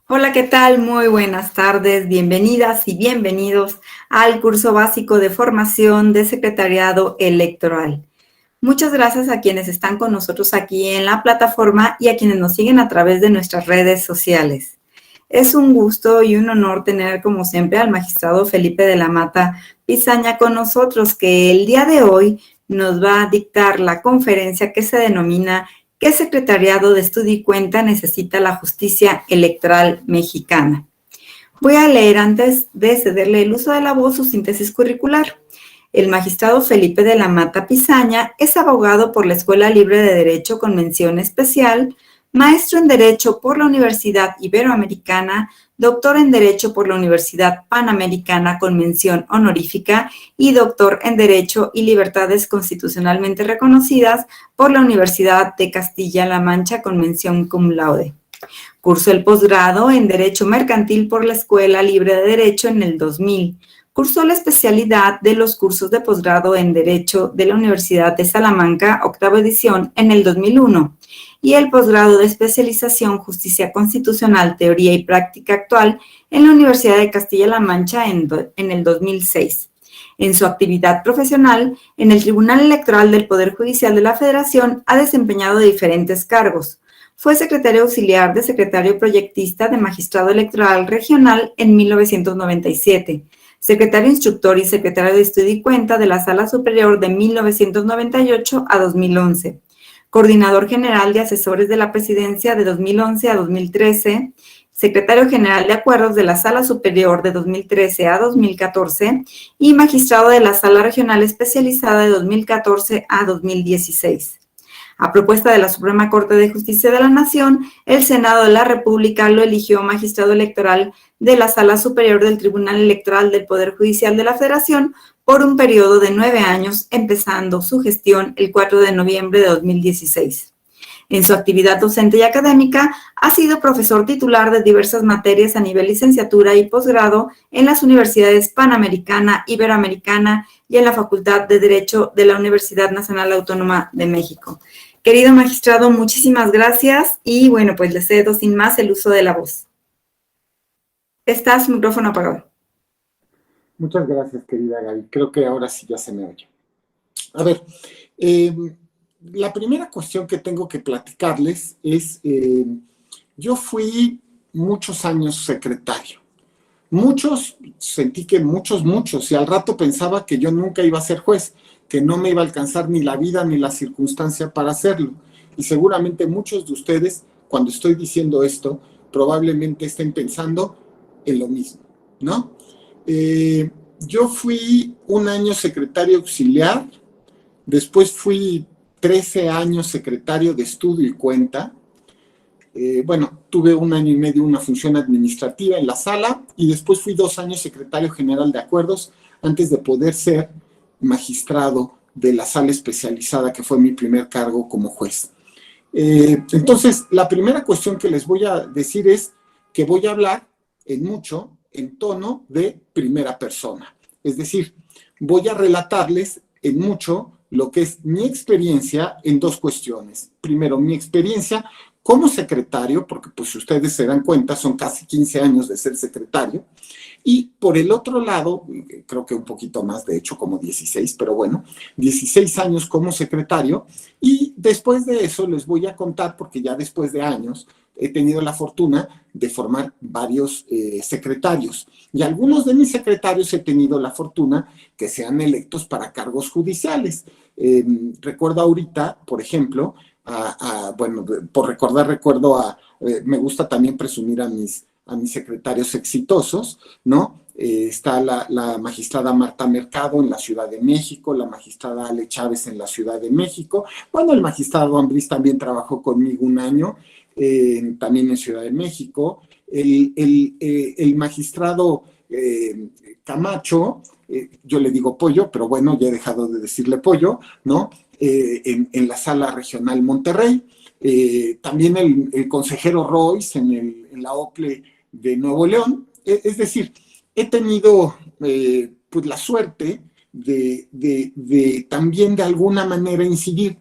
Hola, ¿qué tal? Muy buenas tardes, bienvenidas y bienvenidos al curso básico de formación de secretariado electoral. Muchas gracias a quienes están con nosotros aquí en la plataforma y a quienes nos siguen a través de nuestras redes sociales. Es un gusto y un honor tener, como siempre, al magistrado Felipe de la Mata Pizaña con nosotros, que el día de hoy nos va a dictar la conferencia que se denomina ¿Qué secretariado de estudio y cuenta necesita la justicia electoral mexicana? Voy a leer antes de cederle el uso de la voz su síntesis curricular. El magistrado Felipe de la Mata Pizaña es abogado por la Escuela Libre de Derecho con mención especial, maestro en Derecho por la Universidad Iberoamericana, doctor en Derecho por la Universidad Panamericana con mención honorífica y doctor en Derecho y Libertades Constitucionalmente Reconocidas por la Universidad de Castilla-La Mancha con mención cum laude. Cursó el posgrado en Derecho Mercantil por la Escuela Libre de Derecho en el 2000. Cursó la especialidad de los cursos de posgrado en Derecho de la Universidad de Salamanca, octava edición, en el 2001, y el posgrado de especialización Justicia Constitucional, Teoría y Práctica Actual en la Universidad de Castilla-La Mancha en el 2006. En su actividad profesional, en el Tribunal Electoral del Poder Judicial de la Federación ha desempeñado diferentes cargos. Fue secretario auxiliar de secretario proyectista de Magistrado Electoral Regional en 1997, secretario instructor y secretario de Estudio y Cuenta de la Sala Superior de 1998 a 2011, coordinador general de asesores de la Presidencia de 2011 a 2013, secretario general de Acuerdos de la Sala Superior de 2013 a 2014 y magistrado de la Sala Regional Especializada de 2014 a 2016. A propuesta de la Suprema Corte de Justicia de la Nación, el Senado de la República lo eligió magistrado electoral de la Sala Superior del Tribunal Electoral del Poder Judicial de la Federación por un periodo de 9 años, empezando su gestión el 4 de noviembre de 2016. En su actividad docente y académica, ha sido profesor titular de diversas materias a nivel licenciatura y posgrado en las universidades Panamericana, Iberoamericana y en la Facultad de Derecho de la Universidad Nacional Autónoma de México. Querido magistrado, muchísimas gracias y bueno, pues le cedo sin más el uso de la voz. Está su micrófono apagado. Muchas gracias, querida Gaby. Creo que ahora sí ya se me oye. A ver, la primera cuestión que tengo que platicarles es, yo fui muchos años secretario. Sentí que muchos, y al rato pensaba que yo nunca iba a ser juez, que no me iba a alcanzar ni la vida ni la circunstancia para hacerlo. Y seguramente muchos de ustedes, cuando estoy diciendo esto, probablemente estén pensando en lo mismo, ¿no? Yo fui un año secretario auxiliar, después fui 13 años secretario de Estudio y Cuenta. Tuve un año y medio una función administrativa en la sala y después fui 2 años secretario general de Acuerdos antes de poder ser magistrado de la sala especializada, que fue mi primer cargo como juez. Entonces, la primera cuestión que les voy a decir es que voy a hablar en tono de primera persona. Es decir, voy a relatarles en mucho lo que es mi experiencia en 2 cuestiones. Primero, mi experiencia como secretario, porque pues si ustedes se dan cuenta, son casi 15 años de ser secretario. Y por el otro lado, creo que un poquito más, de hecho, como 16, pero bueno, 16 años como secretario. Y después de eso les voy a contar, porque ya después de años he tenido la fortuna de formar varios secretarios. Y algunos de mis secretarios he tenido la fortuna que sean electos para cargos judiciales. Recuerdo ahorita, por ejemplo, por recordar, me gusta también presumir a mis secretarios exitosos, ¿no? Está la magistrada Marta Mercado en la Ciudad de México, la magistrada Ale Chávez en la Ciudad de México. Bueno, el magistrado Ambriz también trabajó conmigo un año, también en Ciudad de México. El magistrado Camacho, yo le digo Pollo, pero bueno, ya he dejado de decirle Pollo, ¿no? En la Sala Regional Monterrey. También el consejero Royce en la OCLE de Nuevo León. Es decir, he tenido pues la suerte de también de alguna manera incidir,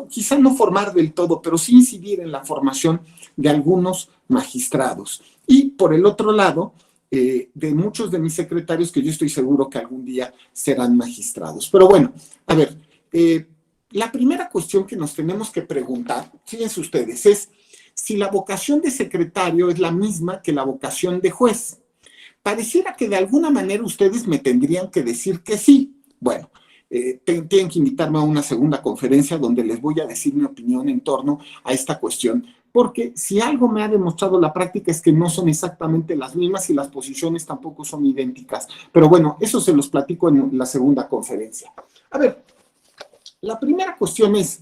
quizá no formar del todo, pero sí incidir en la formación de algunos magistrados. y por el otro lado, de muchos de mis secretarios que yo estoy seguro que algún día serán magistrados. Pero bueno, a ver, la primera cuestión que nos tenemos que preguntar, fíjense ustedes, es si la vocación de secretario es la misma que la vocación de juez. Pareciera que de alguna manera ustedes me tendrían que decir que sí. Bueno, tienen que invitarme a una segunda conferencia donde les voy a decir mi opinión en torno a esta cuestión, porque si algo me ha demostrado la práctica es que no son exactamente las mismas y las posiciones tampoco son idénticas. Pero bueno, eso se los platico en la segunda conferencia. A ver, la primera cuestión es,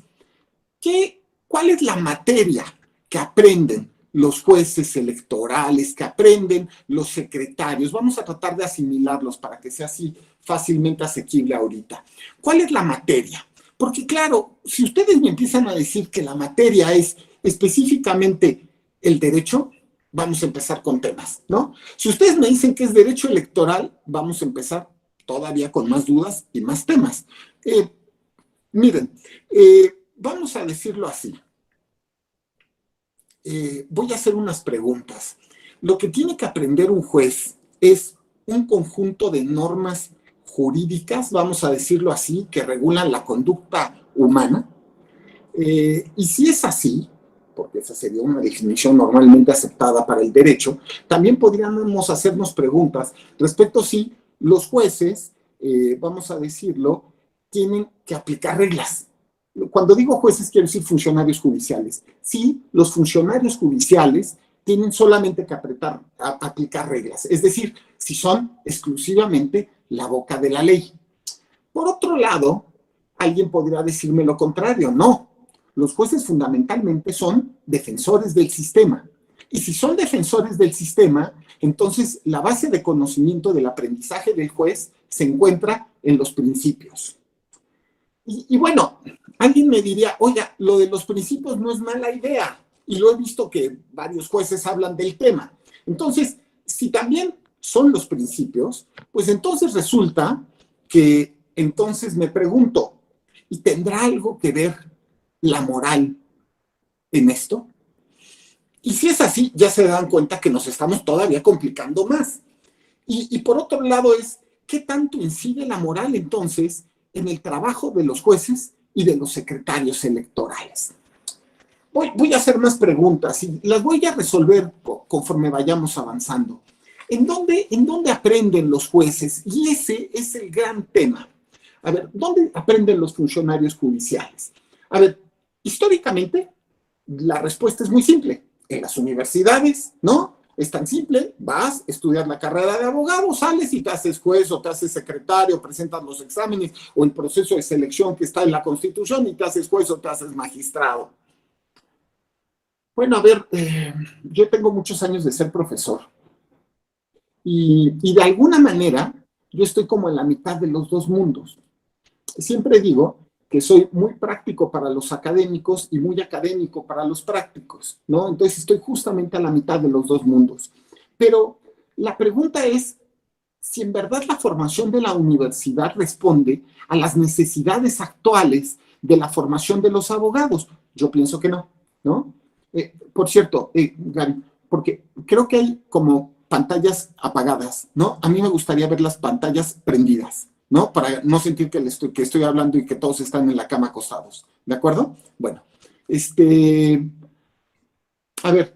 ¿cuál es la materia que aprenden los jueces electorales, que aprenden los secretarios? Vamos a tratar de asimilarlos para que sea así fácilmente asequible ahorita. ¿Cuál es la materia? Porque claro, si ustedes me empiezan a decir que la materia es específicamente el derecho, vamos a empezar con temas, ¿no? Si ustedes me dicen que es derecho electoral, vamos a empezar todavía con más dudas y más temas. Miren, vamos a decirlo así. Voy a hacer unas preguntas. Lo que tiene que aprender un juez es un conjunto de normas jurídicas, vamos a decirlo así, que regulan la conducta humana. Y si es así, porque esa sería una definición normalmente aceptada para el derecho, también podríamos hacernos preguntas respecto a si los jueces, vamos a decirlo, tienen que aplicar reglas. Cuando digo jueces, quiero decir funcionarios judiciales. Sí, los funcionarios judiciales tienen solamente que aplicar reglas, es decir, si son exclusivamente la boca de la ley. Por otro lado, alguien podría decirme lo contrario. No, los jueces fundamentalmente son defensores del sistema. Y si son defensores del sistema, entonces la base de conocimiento del aprendizaje del juez se encuentra en los principios. Y bueno, alguien me diría, oiga, lo de los principios no es mala idea, y lo he visto que varios jueces hablan del tema. Entonces, si también son los principios, pues entonces resulta que, entonces me pregunto, ¿y tendrá algo que ver la moral en esto? Y si es así, ya se dan cuenta que nos estamos todavía complicando más. Y por otro lado es, ¿qué tanto incide la moral entonces en el trabajo de los jueces y de los secretarios electorales? Voy a hacer más preguntas y las voy a resolver conforme vayamos avanzando. ¿En dónde aprenden los jueces? Y ese es el gran tema. A ver, ¿dónde aprenden los funcionarios judiciales? A ver, históricamente, la respuesta es muy simple. En las universidades, ¿no? Es tan simple, vas, estudias la carrera de abogado, sales y te haces juez o te haces secretario, presentas los exámenes o el proceso de selección que está en la Constitución y te haces juez o te haces magistrado. Bueno, a ver, yo tengo muchos años de ser profesor y de alguna manera yo estoy como en la mitad de los dos mundos. Siempre digo que soy muy práctico para los académicos y muy académico para los prácticos, ¿no? Entonces estoy justamente a la mitad de los dos mundos. Pero la pregunta es si en verdad la formación de la universidad responde a las necesidades actuales de la formación de los abogados. Yo pienso que no, ¿no? Por cierto, Gary, porque creo que hay como pantallas apagadas, ¿no? A mí me gustaría ver las pantallas prendidas, ¿no? Para no sentir que estoy hablando y que todos están en la cama acostados, ¿de acuerdo? Bueno, a ver,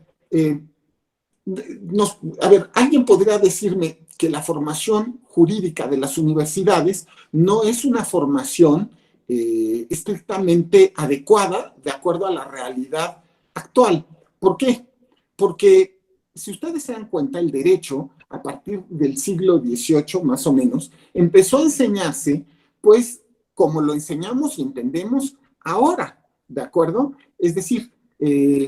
alguien podría decirme que la formación jurídica de las universidades no es una formación estrictamente adecuada de acuerdo a la realidad actual. ¿Por qué? Porque si ustedes se dan cuenta, el derecho, a partir del siglo XVIII más o menos, empezó a enseñarse, pues, como lo enseñamos y entendemos ahora, ¿de acuerdo? Es decir,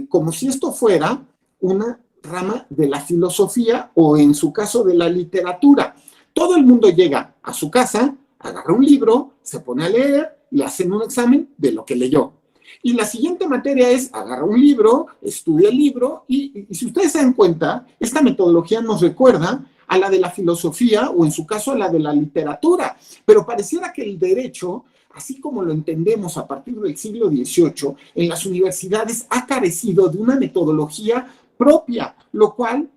como si esto fuera una rama de la filosofía o, en su caso, de la literatura. Todo el mundo llega a su casa, agarra un libro, se pone a leer, le hacen un examen de lo que leyó. Y la siguiente materia es agarra un libro, estudia el libro y si ustedes se dan cuenta, esta metodología nos recuerda a la de la filosofía o en su caso a la de la literatura, pero pareciera que el derecho, así como lo entendemos a partir del siglo XVIII, en las universidades ha carecido de una metodología propia, lo cual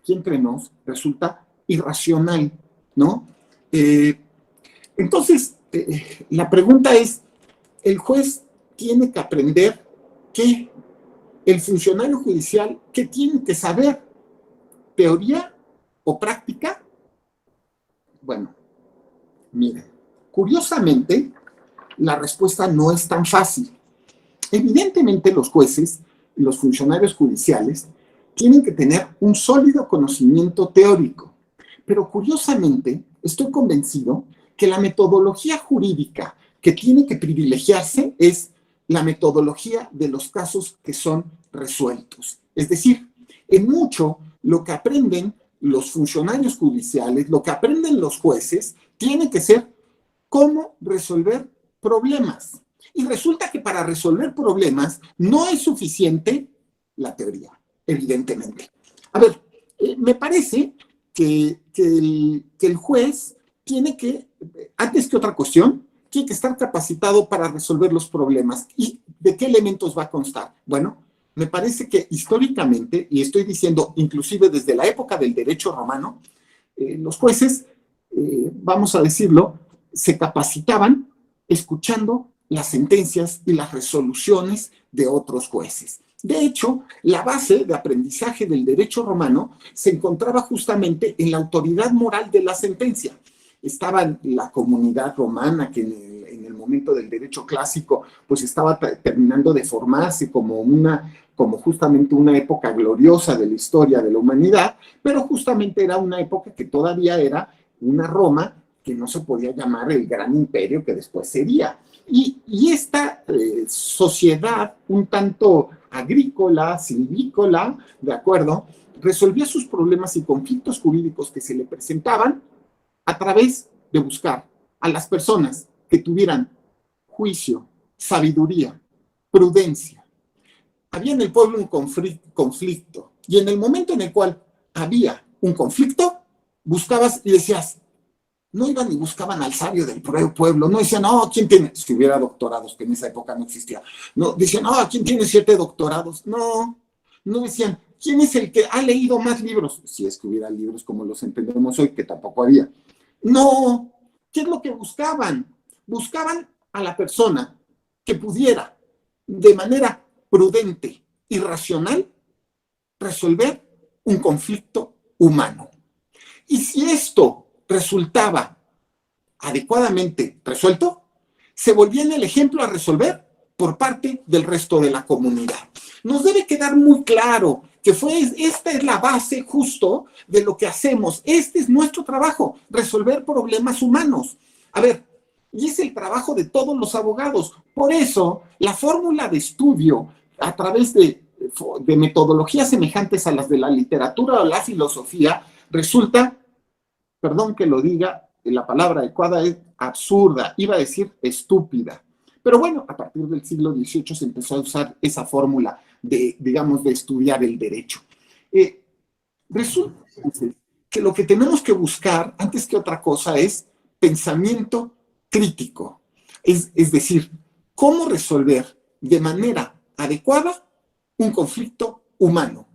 aquí entre nos, resulta irracional, ¿no? Entonces, la pregunta es, el juez tiene que aprender que el funcionario judicial, ¿qué tiene que saber? ¿Teoría o práctica? Bueno, miren, curiosamente, la respuesta no es tan fácil. Evidentemente, los jueces y los funcionarios judiciales tienen que tener un sólido conocimiento teórico, pero curiosamente, estoy convencido que la metodología jurídica que tiene que privilegiarse es la metodología de los casos que son resueltos. Es decir, en mucho lo que aprenden los funcionarios judiciales, lo que aprenden los jueces, tiene que ser cómo resolver problemas. Y resulta que para resolver problemas no es suficiente la teoría, evidentemente. A ver, me parece que el juez tiene que, antes que otra cuestión, tiene que estar capacitado para resolver los problemas. ¿Y de qué elementos va a constar? Bueno, me parece que históricamente, y estoy diciendo inclusive desde la época del derecho romano, los jueces, vamos a decirlo, se capacitaban escuchando las sentencias y las resoluciones de otros jueces. De hecho, la base de aprendizaje del derecho romano se encontraba justamente en la autoridad moral de la sentencia. Estaba la comunidad romana que en el momento del derecho clásico pues estaba terminando de formarse como justamente una época gloriosa de la historia de la humanidad, pero justamente era una época que todavía era una Roma que no se podía llamar el gran imperio que después sería. Y esta sociedad un tanto agrícola, silvícola, ¿de acuerdo?, resolvía sus problemas y conflictos jurídicos que se le presentaban a través de buscar a las personas que tuvieran juicio, sabiduría, prudencia. Había en el pueblo un conflicto, y en el momento en el cual había un conflicto, buscabas y decías, no iban y buscaban al sabio del pueblo, no decían, no, ¿quién tiene? Si hubiera doctorados, que en esa época no existía, no, decían, no, ¿quién tiene 7 doctorados? No, no decían, ¿quién es el que ha leído más libros? Si es que hubiera libros como los entendemos hoy, que tampoco había. No, ¿qué es lo que buscaban? Buscaban a la persona que pudiera, de manera prudente y racional, resolver un conflicto humano. Y si esto resultaba adecuadamente resuelto, se volvía en el ejemplo a resolver por parte del resto de la comunidad. Nos debe quedar muy claro que esta es la base justo de lo que hacemos. Este es nuestro trabajo, resolver problemas humanos. A ver, y es el trabajo de todos los abogados. Por eso, la fórmula de estudio a través de metodologías semejantes a las de la literatura o la filosofía resulta, perdón que lo diga, la palabra adecuada es absurda, iba a decir estúpida. Pero bueno, a partir del siglo XVIII se empezó a usar esa fórmula de, digamos, de estudiar el derecho. Resulta entonces que lo que tenemos que buscar, antes que otra cosa, es pensamiento crítico. Es decir, cómo resolver de manera adecuada un conflicto humano.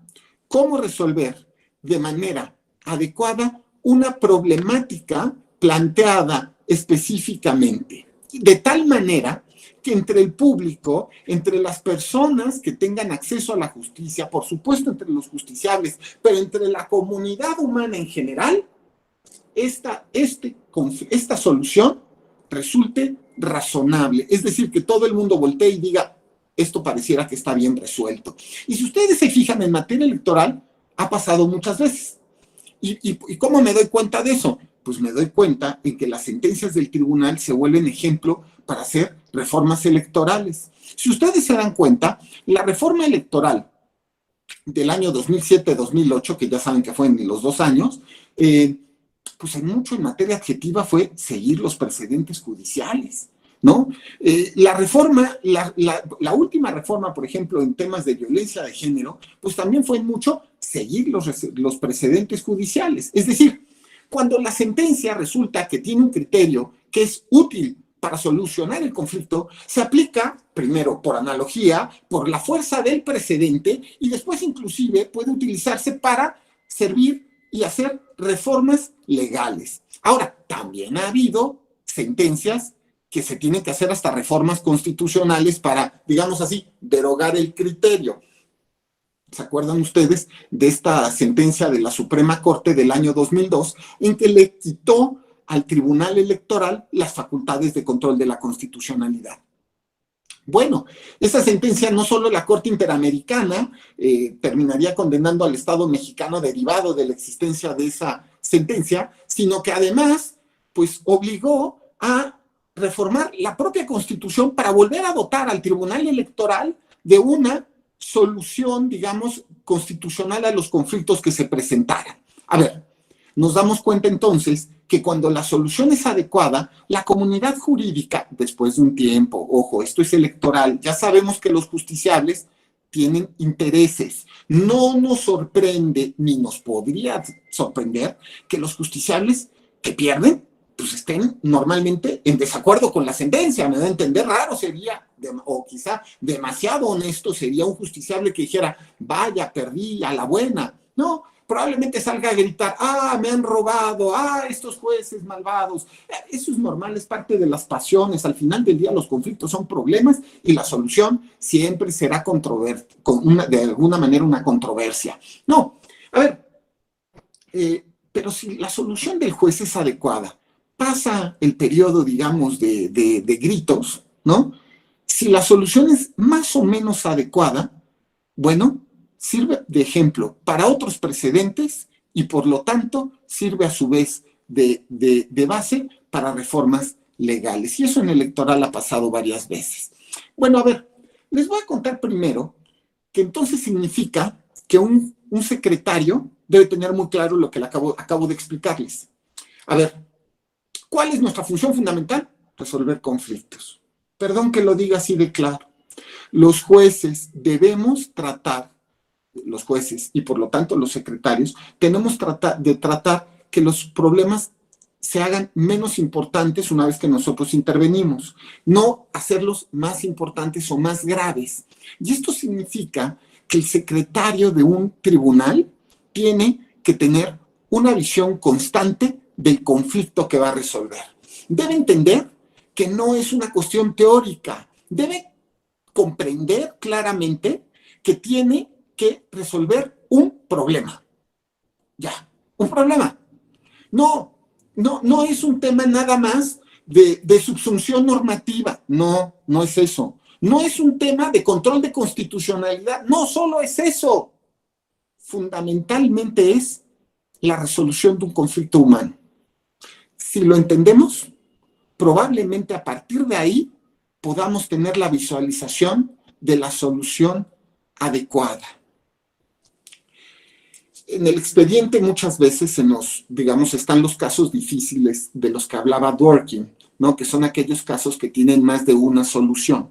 Cómo resolver de manera adecuada una problemática planteada específicamente. De tal manera que entre el público, entre las personas que tengan acceso a la justicia, por supuesto entre los justiciables, pero entre la comunidad humana en general, esta solución resulte razonable. Es decir, que todo el mundo voltee y diga, esto pareciera que está bien resuelto. Y si ustedes se fijan en materia electoral, ha pasado muchas veces. ¿Y cómo me doy cuenta de eso? Pues me doy cuenta en que las sentencias del tribunal se vuelven ejemplo para hacer reformas electorales. Si ustedes se dan cuenta, la reforma electoral del año 2007-2008, que ya saben que fue en los 2 años, pues en mucho en materia adjetiva fue seguir los precedentes judiciales, ¿no? La reforma, la última reforma, por ejemplo, en temas de violencia de género, pues también fue en mucho seguir los precedentes judiciales. Es decir, cuando la sentencia resulta que tiene un criterio que es útil para solucionar el conflicto, se aplica primero por analogía, por la fuerza del precedente y después inclusive puede utilizarse para servir y hacer reformas legales. Ahora, también ha habido sentencias que se tienen que hacer hasta reformas constitucionales para, digamos así, derogar el criterio. ¿Se acuerdan ustedes de esta sentencia de la Suprema Corte del año 2002 en que le quitó al Tribunal Electoral las facultades de control de la constitucionalidad? Bueno, esa sentencia no solo la Corte Interamericana terminaría condenando al Estado mexicano derivado de la existencia de esa sentencia, sino que además, pues, obligó a reformar la propia Constitución para volver a dotar al Tribunal Electoral de una solución, digamos, constitucional a los conflictos que se presentaran. A ver, nos damos cuenta entonces que cuando la solución es adecuada, la comunidad jurídica, después de un tiempo, ojo, esto es electoral, ya sabemos que los justiciables tienen intereses. No nos sorprende, ni nos podría sorprender, que los justiciables que pierden, pues estén normalmente en desacuerdo con la sentencia. Me da a entender, raro sería, o quizá demasiado honesto sería un justiciable que dijera, vaya, perdí a la buena. No, probablemente salga a gritar, me han robado, estos jueces malvados. Eso es normal, es parte de las pasiones. Al final del día los conflictos son problemas y la solución siempre será de alguna manera una controversia. No, a ver, pero si la solución del juez es adecuada, pasa el periodo, digamos, de gritos, ¿no? Si la solución es más o menos adecuada, bueno, sirve de ejemplo para otros precedentes y por lo tanto sirve a su vez de base para reformas legales. Y eso en electoral ha pasado varias veces. Bueno, a ver, les voy a contar primero que entonces significa que un secretario debe tener muy claro lo que acabo de explicarles. A ver, ¿cuál es nuestra función fundamental? Resolver conflictos. Perdón que lo diga así de claro. Los jueces debemos tratar, los jueces y por lo tanto los secretarios, tenemos de tratar que los problemas se hagan menos importantes una vez que nosotros intervenimos, no hacerlos más importantes o más graves. Y esto significa que el secretario de un tribunal tiene que tener una visión constante del conflicto que va a resolver. Debe entender que no es una cuestión teórica, debe comprender claramente que tiene que resolver un problema. Ya, un problema. No es un tema nada más de subsunción normativa. No es eso. No es un tema de control de constitucionalidad. No solo es eso. Fundamentalmente es la resolución de un conflicto humano. Si lo entendemos, probablemente a partir de ahí podamos tener la visualización de la solución adecuada. En el expediente muchas veces están los casos difíciles de los que hablaba Dworkin, ¿no? Que son aquellos casos que tienen más de una solución.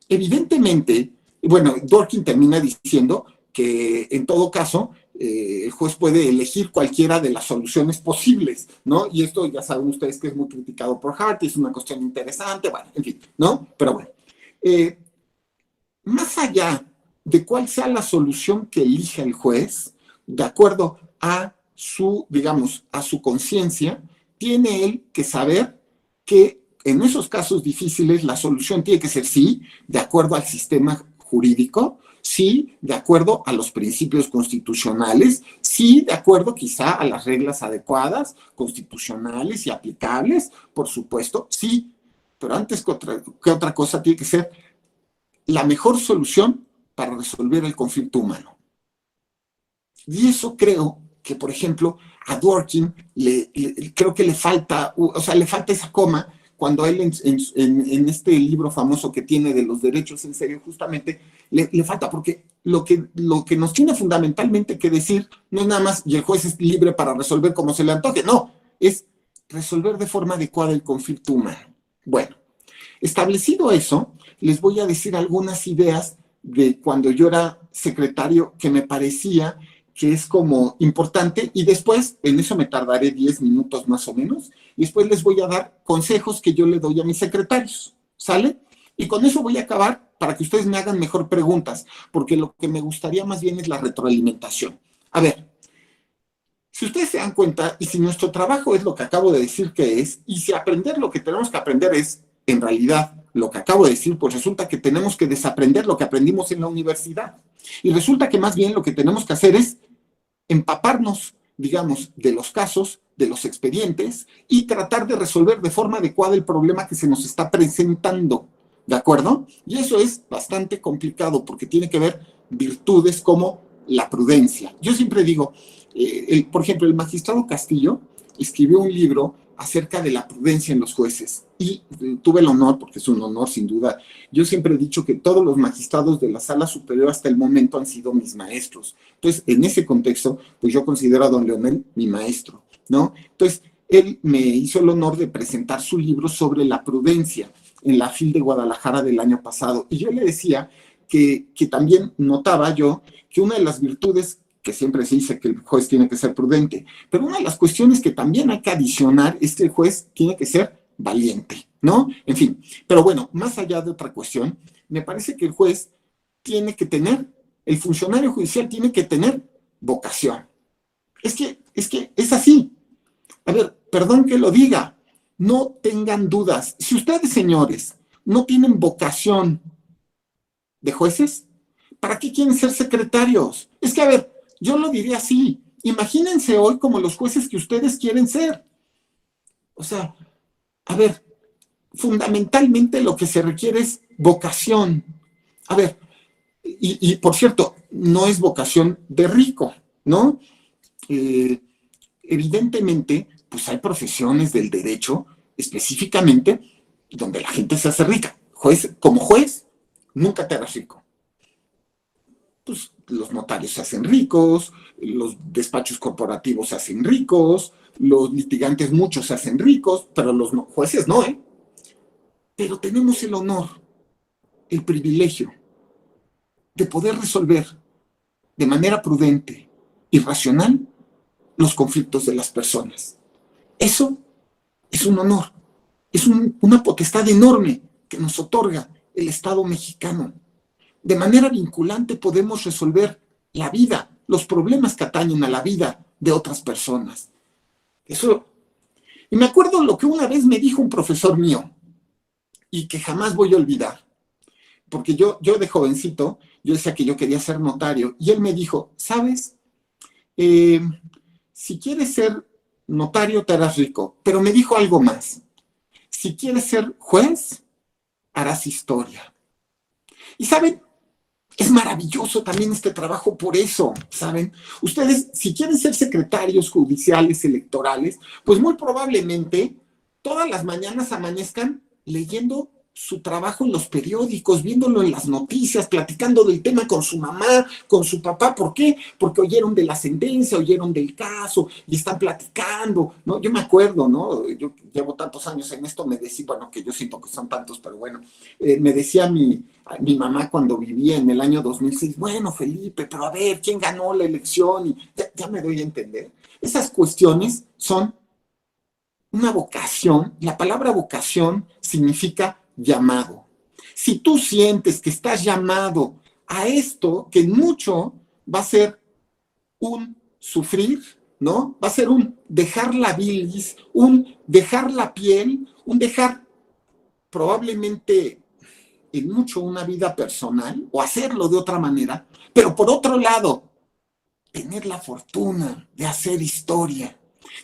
Evidentemente, bueno, Dworkin termina diciendo que en todo caso el juez puede elegir cualquiera de las soluciones posibles, ¿no? Y esto ya saben ustedes que es muy criticado por Hart, es una cuestión interesante, bueno, en fin, ¿no? Pero bueno, más allá de cuál sea la solución que elija el juez, de acuerdo a su conciencia, tiene él que saber que en esos casos difíciles la solución tiene que ser sí, de acuerdo al sistema jurídico, sí, de acuerdo a los principios constitucionales, sí, de acuerdo quizá a las reglas adecuadas, constitucionales y aplicables, por supuesto, sí, pero antes que otra cosa tiene que ser la mejor solución para resolver el conflicto humano. Y eso creo que, por ejemplo, a Dworkin creo que le falta esa coma cuando él en este libro famoso que tiene de los derechos en serio, justamente, le falta, porque lo que nos tiene fundamentalmente que decir no es nada más, y el juez es libre para resolver como se le antoje, no, es resolver de forma adecuada el conflicto humano. Bueno, establecido eso, les voy a decir algunas ideas de cuando yo era secretario que me parecía que es como importante, y después, en eso me tardaré 10 minutos más o menos, y después les voy a dar consejos que yo le doy a mis secretarios, ¿sale? Y con eso voy a acabar para que ustedes me hagan mejor preguntas, porque lo que me gustaría más bien es la retroalimentación. A ver, Si ustedes se dan cuenta, y si nuestro trabajo es lo que acabo de decir que es, y si aprender lo que tenemos que aprender es, en realidad, lo que acabo de decir, pues resulta que tenemos que desaprender lo que aprendimos en la universidad. Y resulta que más bien lo que tenemos que hacer es empaparnos, digamos, de los casos, de los expedientes, y tratar de resolver de forma adecuada el problema que se nos está presentando. ¿De acuerdo? Y eso es bastante complicado porque tiene que ver virtudes como la prudencia. Yo siempre digo, por ejemplo, el magistrado Castillo escribió un libro acerca de la prudencia en los jueces y tuve el honor, porque es un honor sin duda, yo siempre he dicho que todos los magistrados de la sala superior hasta el momento han sido mis maestros. Entonces, en ese contexto, pues yo considero a don Leonel mi maestro, ¿no? Entonces, él me hizo el honor de presentar su libro sobre la prudencia en la FIL de Guadalajara del año pasado. Y yo le decía que también notaba yo que una de las virtudes, que siempre se dice que el juez tiene que ser prudente, pero una de las cuestiones que también hay que adicionar es que el juez tiene que ser valiente, ¿no? En fin, pero bueno, más allá de otra cuestión, me parece que el juez tiene que tener, el funcionario judicial tiene que tener vocación. Es que es así. A ver, perdón que lo diga, no tengan dudas. Si ustedes, señores, no tienen vocación de jueces, ¿para qué quieren ser secretarios? Es que, a ver, yo lo diría así. Imagínense hoy como los jueces que ustedes quieren ser. O sea, a ver, fundamentalmente lo que se requiere es vocación. A ver, y por cierto, no es vocación de rico, ¿no? Evidentemente, pues hay profesiones del derecho específicamente donde la gente se hace rica. Como juez, nunca te harás rico. Pues los notarios se hacen ricos, los despachos corporativos se hacen ricos, los litigantes muchos se hacen ricos, pero los jueces no, ¿eh? Pero tenemos el honor, el privilegio de poder resolver de manera prudente y racional los conflictos de las personas. Eso es un honor, es una potestad enorme que nos otorga el Estado mexicano. De manera vinculante podemos resolver la vida, los problemas que atañen a la vida de otras personas. Eso. Y me acuerdo lo que una vez me dijo un profesor mío y que jamás voy a olvidar, porque yo de jovencito, yo decía que yo quería ser notario y él me dijo, ¿sabes? Si quieres ser notario te harás rico, pero me dijo algo más. Si quieres ser juez, harás historia. Y ¿saben? Es maravilloso también este trabajo por eso, ¿saben? Ustedes, si quieren ser secretarios judiciales electorales, pues muy probablemente todas las mañanas amanezcan leyendo su trabajo en los periódicos, viéndolo en las noticias, platicando del tema con su mamá, con su papá. ¿Por qué? Porque oyeron de la sentencia, oyeron del caso y están platicando, ¿no? Yo me acuerdo, ¿no? Yo llevo tantos años en esto, me decía, bueno, que yo siento que son tantos, pero bueno, me decía mi mamá cuando vivía en el año 2006, bueno, Felipe, pero a ver, ¿quién ganó la elección? Y ya me doy a entender. Esas cuestiones son una vocación. La palabra vocación significa llamado. Si tú sientes que estás llamado a esto, que mucho va a ser un sufrir, ¿no? Va a ser un dejar la bilis, un dejar la piel, un dejar probablemente en mucho una vida personal o hacerlo de otra manera, pero por otro lado, tener la fortuna de hacer historia,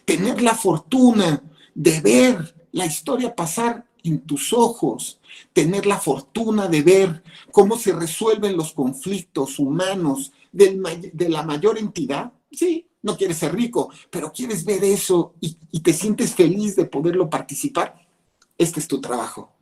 tener la fortuna de ver la historia pasar en tus ojos, tener la fortuna de ver cómo se resuelven los conflictos humanos de la mayor entidad. Sí, no quieres ser rico, pero quieres ver eso y te sientes feliz de poderlo participar. Este es tu trabajo.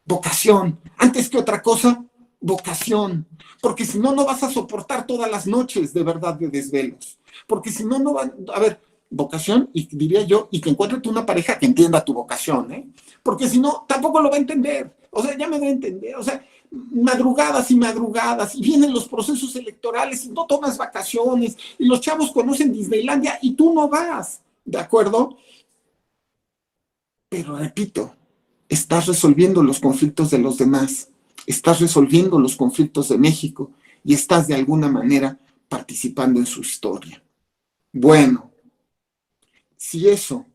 Vocación, antes que otra cosa, vocación, porque si no, no vas a soportar todas las noches de verdad de desvelos, porque si no, no van, a ver, vocación, y diría yo, y que encuentres una pareja que entienda tu vocación, ¿eh? Porque si no, tampoco lo va a entender, o sea, ya me va a entender, o sea, madrugadas y vienen los procesos electorales y no tomas vacaciones, y los chavos conocen Disneylandia y tú no vas, ¿de acuerdo? Pero repito, estás resolviendo los conflictos de los demás, estás resolviendo los conflictos de México y estás de alguna manera participando en su historia. Bueno, Si eso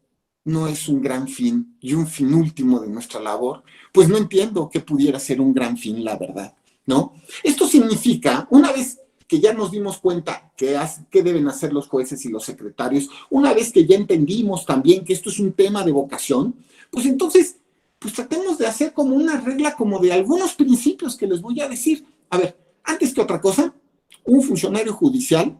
no es un gran fin y un fin último de nuestra labor, pues no entiendo que pudiera ser un gran fin, la verdad, ¿no? Esto significa, una vez que ya nos dimos cuenta qué deben hacer los jueces y los secretarios, una vez que ya entendimos también que esto es un tema de vocación, pues entonces, pues tratemos de hacer como una regla como de algunos principios que les voy a decir. A ver, antes que otra cosa, un funcionario judicial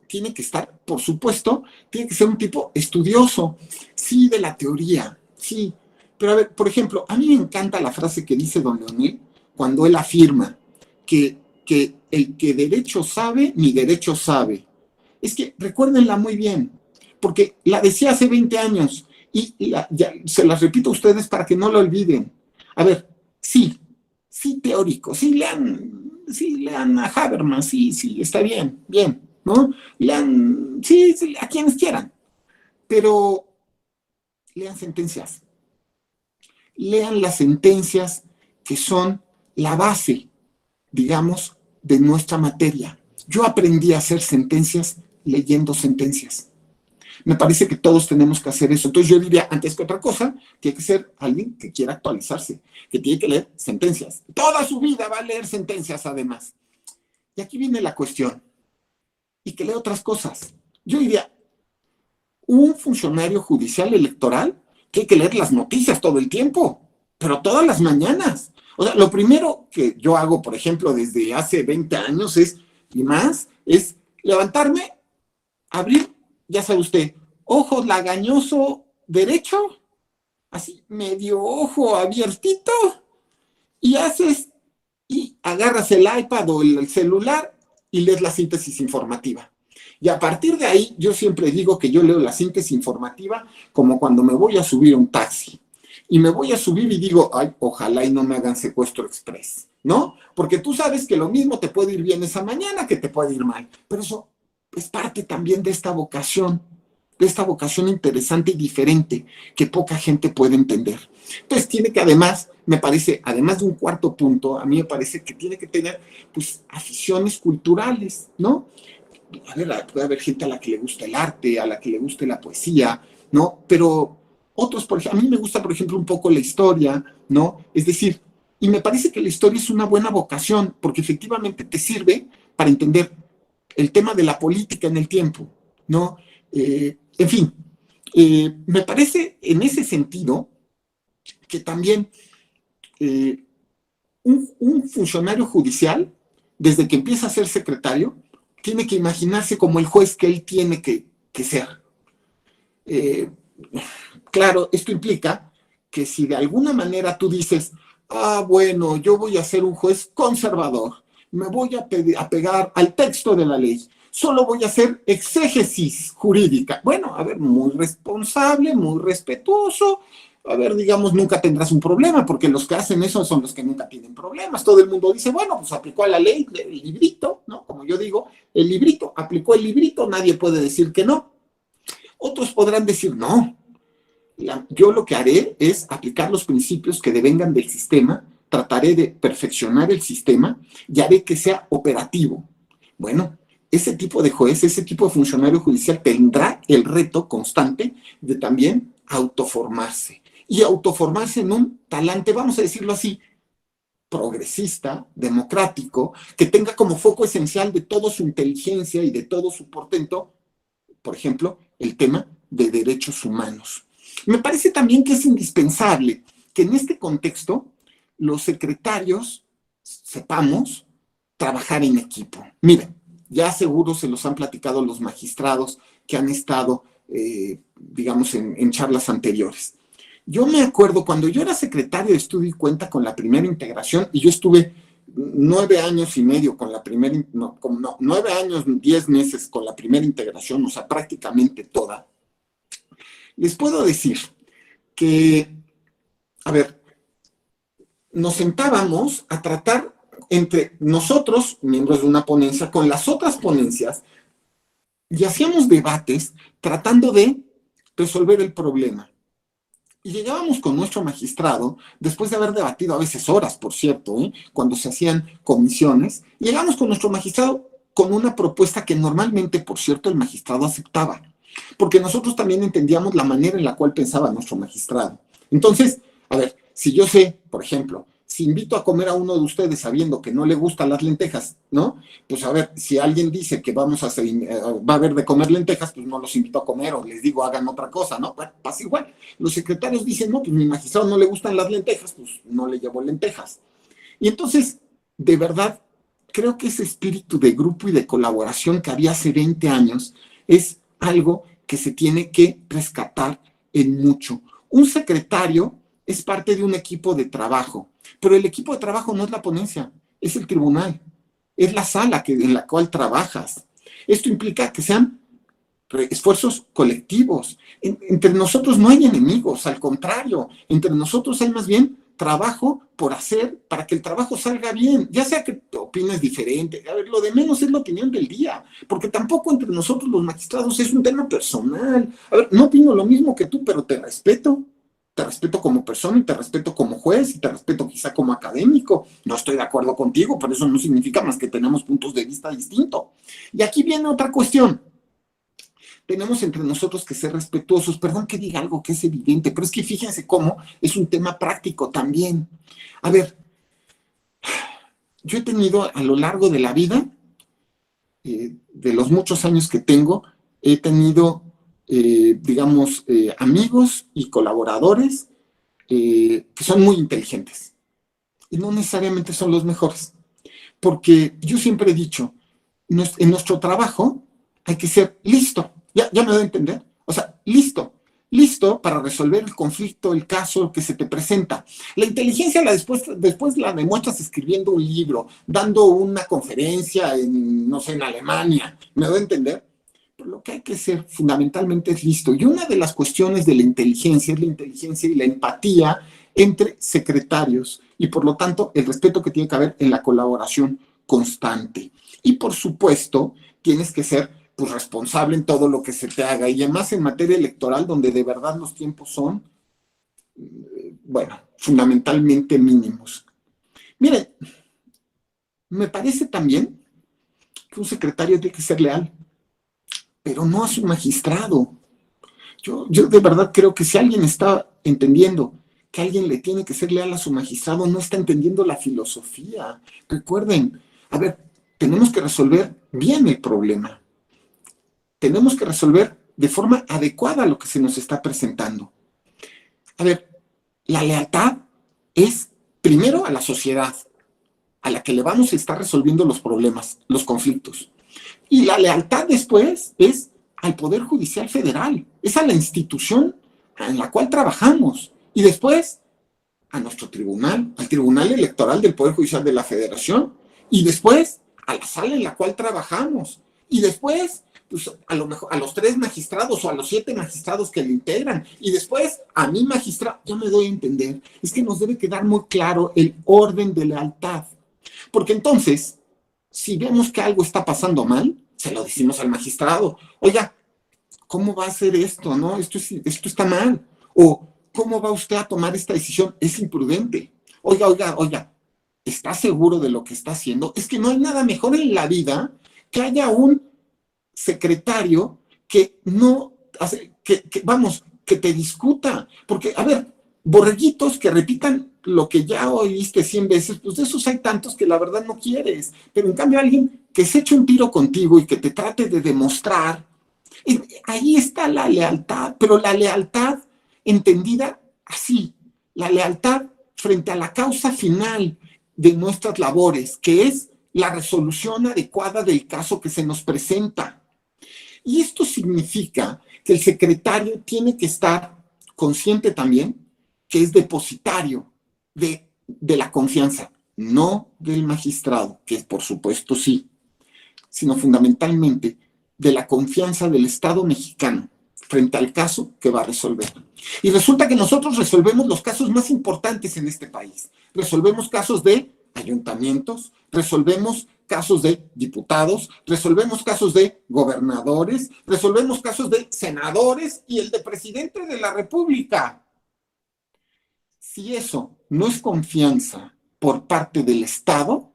tiene que estar, por supuesto, tiene que ser un tipo estudioso, sí, de la teoría, sí. Pero a ver, por ejemplo, a mí me encanta la frase que dice don Leonel cuando él afirma que el que derecho sabe, ni derecho sabe. Es que recuérdenla muy bien, porque la decía hace 20 años y ya, se las repito a ustedes para que no la olviden. A ver, sí, sí teórico, sí lean a Habermas, sí, sí, está bien, bien, ¿no? Lean, sí, sí, a quienes quieran, pero lean sentencias. Lean las sentencias que son la base, digamos, de nuestra materia. Yo aprendí a hacer sentencias leyendo sentencias. Me parece que todos tenemos que hacer eso. Entonces yo diría, antes que otra cosa, tiene que ser alguien que quiera actualizarse, que tiene que leer sentencias. Toda su vida va a leer sentencias además. Y aquí viene la cuestión. Y que lea otras cosas. Yo diría, un funcionario judicial electoral que hay que leer las noticias todo el tiempo, pero todas las mañanas. O sea, lo primero que yo hago, por ejemplo, desde hace 20 años y más, es levantarme, abrir, ya sabe usted, ojo lagañoso derecho, así medio ojo abiertito, y haces, y agarras el iPad o el celular y lees la síntesis informativa. Y a partir de ahí, yo siempre digo que yo leo la síntesis informativa como cuando me voy a subir a un taxi. Y me voy a subir y digo, ay, ojalá y no me hagan secuestro express, ¿no? Porque tú sabes que lo mismo te puede ir bien esa mañana que te puede ir mal. Pero eso es parte también de esta vocación interesante y diferente que poca gente puede entender. Entonces tiene que además, me parece, además de un cuarto punto, a mí me parece que tiene que tener, pues, aficiones culturales, ¿no? A ver, puede haber gente a la que le gusta el arte, a la que le guste la poesía, ¿no? Pero otros, por ejemplo, a mí me gusta, por ejemplo, un poco la historia, ¿no? Es decir, y me parece que la historia es una buena vocación, porque efectivamente te sirve para entender el tema de la política en el tiempo, ¿no? En fin, me parece en ese sentido que también eh, un funcionario judicial, desde que empieza a ser secretario, tiene que imaginarse como el juez que él tiene que ser. Eh, claro, esto implica que si de alguna manera tú dices, ah, bueno, yo voy a ser un juez conservador, me voy a pegar al texto de la ley, solo voy a hacer exégesis jurídica. Bueno, a ver, muy responsable, muy respetuoso, a ver, digamos, nunca tendrás un problema, porque los que hacen eso son los que nunca tienen problemas. Todo el mundo dice, bueno, pues aplicó a la ley el librito, ¿no? Como yo digo, el librito, aplicó el librito, nadie puede decir que no. Otros podrán decir, no, yo lo que haré es aplicar los principios que devengan del sistema, trataré de perfeccionar el sistema y haré que sea operativo. Bueno, ese tipo de juez, ese tipo de funcionario judicial tendrá el reto constante de también autoformarse y autoformarse en un talante, vamos a decirlo así, progresista, democrático, que tenga como foco esencial de toda su inteligencia y de todo su portento, por ejemplo, el tema de derechos humanos. Me parece también que es indispensable que en este contexto los secretarios sepamos trabajar en equipo. Miren, ya seguro se los han platicado los magistrados que han estado, digamos, en charlas anteriores. Yo me acuerdo cuando yo era secretario de Estudio y Cuenta con la primera integración, y yo estuve 9 años y medio con la primera, no, 9 años, 10 meses con la primera integración, o sea, prácticamente toda. Les puedo decir que, a ver, nos sentábamos a tratar entre nosotros, miembros de una ponencia, con las otras ponencias, y hacíamos debates tratando de resolver el problema. Y llegábamos con nuestro magistrado, después de haber debatido a veces horas, por cierto, cuando se hacían comisiones, llegamos con nuestro magistrado con una propuesta que normalmente, por cierto, el magistrado aceptaba. porque nosotros también entendíamos la manera en la cual pensaba nuestro magistrado. Entonces, a ver, si yo sé, por ejemplo, si invito a comer a uno de ustedes sabiendo que no le gustan las lentejas, ¿no? Pues a ver, si alguien dice que vamos a hacer, va a haber de comer lentejas, pues no los invito a comer o les digo hagan otra cosa, ¿no? Bueno, pasa igual. Los secretarios dicen, no, pues mi magistrado no le gustan las lentejas, pues no le llevo lentejas. Y entonces, de verdad, creo que ese espíritu de grupo y de colaboración que había hace 20 años es algo que se tiene que rescatar en mucho. Un secretario es parte de un equipo de trabajo, pero el equipo de trabajo no es la ponencia, es el tribunal, es la sala en la cual trabajas. Esto implica que sean esfuerzos colectivos. Entre nosotros no hay enemigos, al contrario, entre nosotros hay más bien trabajo por hacer para que el trabajo salga bien, ya sea que opines diferente. A ver, lo de menos es la opinión del día, porque tampoco entre nosotros los magistrados es un tema personal. A ver, no opino lo mismo que tú, pero te respeto como persona y te respeto como juez y te respeto quizá como académico. No estoy de acuerdo contigo, pero eso no significa más que tenemos puntos de vista distintos. Y aquí viene otra cuestión. Tenemos entre nosotros que ser respetuosos. Perdón que diga algo que es evidente, pero es que fíjense cómo es un tema práctico también. A ver, yo he tenido a lo largo de la vida, de los muchos años que tengo, he tenido, digamos, amigos y colaboradores que son muy inteligentes y no necesariamente son los mejores. Porque yo siempre he dicho, en nuestro trabajo hay que ser listo. Ya me doy a entender. O sea, listo para resolver el conflicto, el caso que se te presenta. La inteligencia después la demuestras escribiendo un libro, dando una conferencia no sé, en Alemania. ¿Me doy a entender? Pero lo que hay que ser fundamentalmente es listo. Y una de las cuestiones de la inteligencia es la inteligencia y la empatía entre secretarios y por lo tanto el respeto que tiene que haber en la colaboración constante. Y por supuesto, tienes que ser pues, responsable en todo lo que se te haga y además en materia electoral donde de verdad los tiempos son, bueno, fundamentalmente mínimos. Miren, me parece también que un secretario tiene que ser leal, pero no a su magistrado. Yo de verdad creo que si alguien está entendiendo que alguien le tiene que ser leal a su magistrado, no está entendiendo la filosofía. Recuerden, a ver, tenemos que resolver bien el problema. Tenemos que resolver de forma adecuada lo que se nos está presentando. A ver, la lealtad es primero a la sociedad, a la que le vamos a estar resolviendo los problemas, los conflictos. Y la lealtad después es al Poder Judicial Federal, es a la institución en la cual trabajamos. Y después a nuestro tribunal, al Tribunal Electoral del Poder Judicial de la Federación. Y después a la sala en la cual trabajamos. Y después pues, a lo mejor a los 3 magistrados o a los 7 magistrados que le integran. Y después a mi magistrado, yo me doy a entender, es que nos debe quedar muy claro el orden de lealtad. Porque entonces, si vemos que algo está pasando mal, se lo decimos al magistrado. Oiga, ¿cómo va a hacer esto? ¿No? Esto está mal. O, ¿cómo va usted a tomar esta decisión? Es imprudente. Oiga, ¿está seguro de lo que está haciendo? Es que no hay nada mejor en la vida que haya un secretario que no hace, que te discuta. Porque, a ver, borreguitos que repitan lo que ya oíste 100 veces, pues de esos hay tantos que la verdad no quieres. Pero en cambio alguien que se eche un tiro contigo y que te trate de demostrar, ahí está la lealtad, pero la lealtad entendida así, la lealtad frente a la causa final de nuestras labores, que es la resolución adecuada del caso que se nos presenta. Y esto significa que el secretario tiene que estar consciente también que es depositario de la confianza, no del magistrado, que por supuesto sí, sino fundamentalmente de la confianza del Estado mexicano frente al caso que va a resolver. Y resulta que nosotros resolvemos los casos más importantes en este país. Resolvemos casos de ayuntamientos, resolvemos casos de diputados, resolvemos casos de gobernadores, resolvemos casos de senadores y el de presidente de la República. Si eso no es confianza por parte del Estado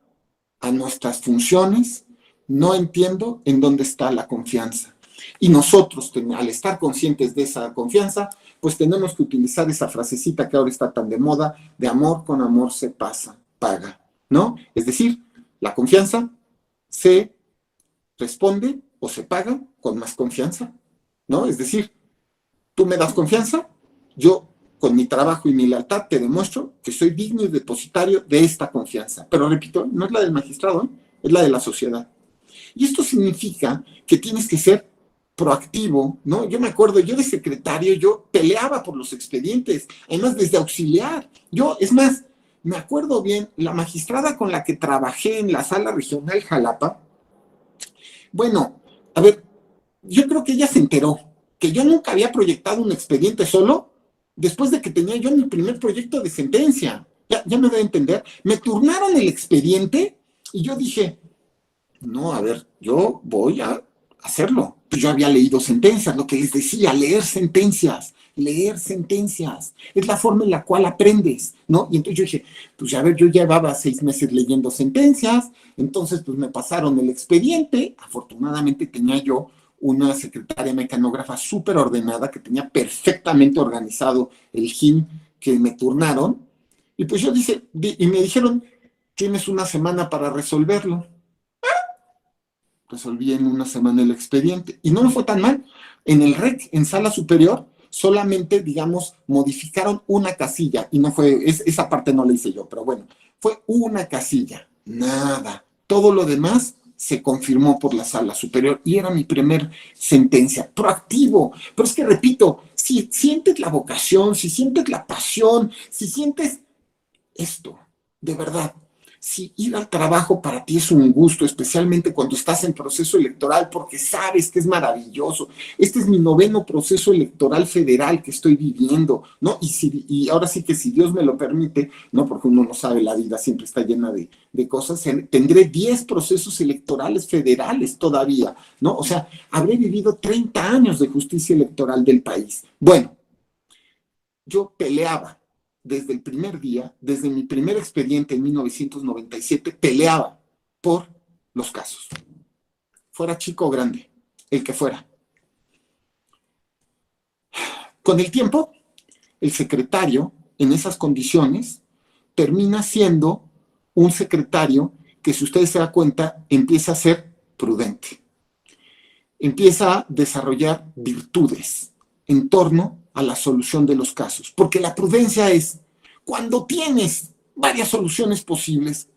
a nuestras funciones, no entiendo en dónde está la confianza. Y nosotros, al estar conscientes de esa confianza, pues tenemos que utilizar esa frasecita que ahora está tan de moda, de amor con amor se pasa, paga, ¿no? Es decir, la confianza se responde o se paga con más confianza, ¿no? Es decir, tú me das confianza, yo con mi trabajo y mi lealtad te demuestro que soy digno y depositario de esta confianza. Pero repito, no es la del magistrado, ¿eh? Es la de la sociedad. Y esto significa que tienes que ser proactivo, ¿no? Yo me acuerdo, yo de secretario, yo peleaba por los expedientes, además desde auxiliar. Yo, es más, me acuerdo bien, la magistrada con la que trabajé en la sala regional Jalapa, bueno, a ver, yo creo que ella se enteró que yo nunca había proyectado un expediente solo después de que tenía yo mi primer proyecto de sentencia. Ya me doy a entender. Me turnaron el expediente y yo dije, no, a ver, yo voy a hacerlo. Pues yo había leído sentencias, lo que les decía, leer sentencias. Es la forma en la cual aprendes, ¿no? Y entonces yo dije, pues a ver, yo llevaba 6 meses leyendo sentencias, entonces pues me pasaron el expediente. Afortunadamente tenía yo una secretaria mecanógrafa súper ordenada que tenía perfectamente organizado el GIM que me turnaron. Y pues yo dije, y me dijeron, tienes una semana para resolverlo. Resolví en una semana el expediente y no me fue tan mal. En el REC, en sala superior, solamente, digamos, modificaron una casilla y no fue, esa parte no la hice yo, pero bueno, fue una casilla, nada. Todo lo demás se confirmó por la sala superior y era mi primer sentencia. Proactivo, pero es que repito, si sientes la vocación, si sientes la pasión, si sientes esto, de verdad, si ir al trabajo para ti es un gusto, especialmente cuando estás en proceso electoral, porque sabes que es maravilloso. Este es mi 9º proceso electoral federal que estoy viviendo, ¿no? Y ahora sí que si Dios me lo permite, ¿no? Porque uno no sabe, la vida siempre está llena de cosas, tendré 10 procesos electorales federales todavía, ¿no? O sea, habré vivido 30 años de justicia electoral del país. Bueno, yo peleaba desde el primer día, desde mi primer expediente en 1997, peleaba por los casos. Fuera chico o grande, el que fuera. Con el tiempo, el secretario, en esas condiciones, termina siendo un secretario que, si ustedes se dan cuenta, empieza a ser prudente. Empieza a desarrollar virtudes en torno a la solución de los casos, porque la prudencia es cuando tienes varias soluciones posibles.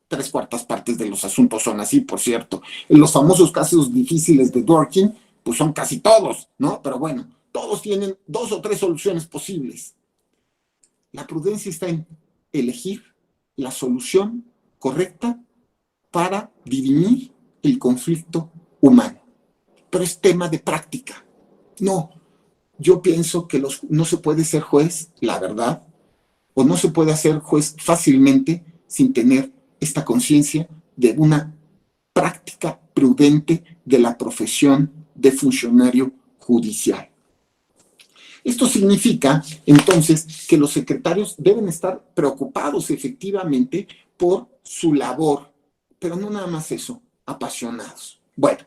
3/4 partes de los asuntos son así, por cierto. En los famosos casos difíciles de Dworkin, pues son casi todos, ¿no? Pero bueno, todos tienen 2 o 3 soluciones posibles. La prudencia está en elegir la solución correcta para dirimir el conflicto humano. Pero es tema de práctica. No, yo pienso que no se puede ser juez, la verdad, o no se puede hacer juez fácilmente sin tener esta conciencia de una práctica prudente de la profesión de funcionario judicial. Esto significa, entonces, que los secretarios deben estar preocupados efectivamente por su labor, pero no nada más eso, apasionados. Bueno,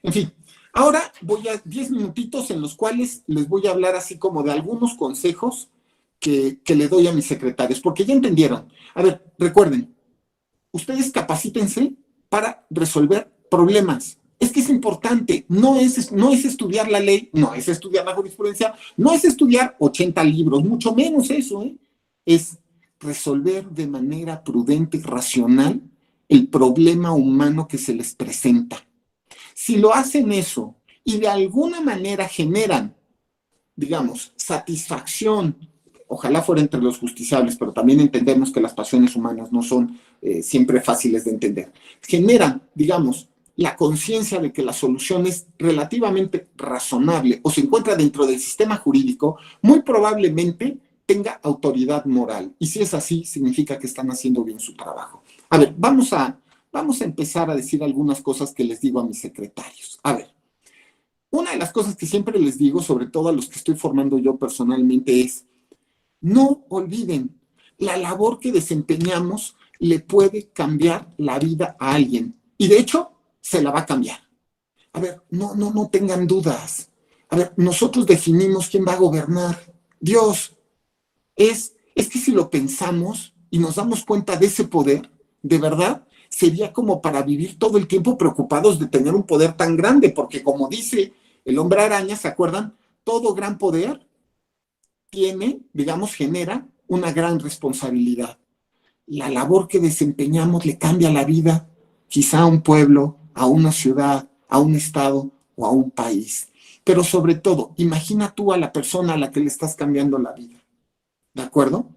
en fin, ahora voy a 10 minutitos en los cuales les voy a hablar así como de algunos consejos que le doy a mis secretarios, porque ya entendieron. A ver, recuerden, ustedes capacítense para resolver problemas. Es que es importante, no es estudiar la ley, no es estudiar la jurisprudencia, no es estudiar 80 libros, mucho menos eso, ¿eh? Es resolver de manera prudente y racional el problema humano que se les presenta. Si lo hacen eso y de alguna manera generan, digamos, satisfacción, ojalá fuera entre los justiciables, pero también entendemos que las pasiones humanas no son siempre fáciles de entender, generan, digamos, la conciencia de que la solución es relativamente razonable o se encuentra dentro del sistema jurídico, muy probablemente tenga autoridad moral. Y si es así, significa que están haciendo bien su trabajo. A ver, vamos a empezar a decir algunas cosas que les digo a mis secretarios. A ver, una de las cosas que siempre les digo, sobre todo a los que estoy formando yo personalmente, es no olviden, la labor que desempeñamos le puede cambiar la vida a alguien. Y de hecho, se la va a cambiar. A ver, no tengan dudas. A ver, nosotros definimos quién va a gobernar. Dios. Es que si lo pensamos y nos damos cuenta de ese poder, de verdad, sería como para vivir todo el tiempo preocupados de tener un poder tan grande, porque como dice el hombre araña, ¿se acuerdan? Todo gran poder tiene, digamos, genera una gran responsabilidad. La labor que desempeñamos le cambia la vida, quizá a un pueblo, a una ciudad, a un estado o a un país. Pero sobre todo, imagina tú a la persona a la que le estás cambiando la vida. ¿De acuerdo?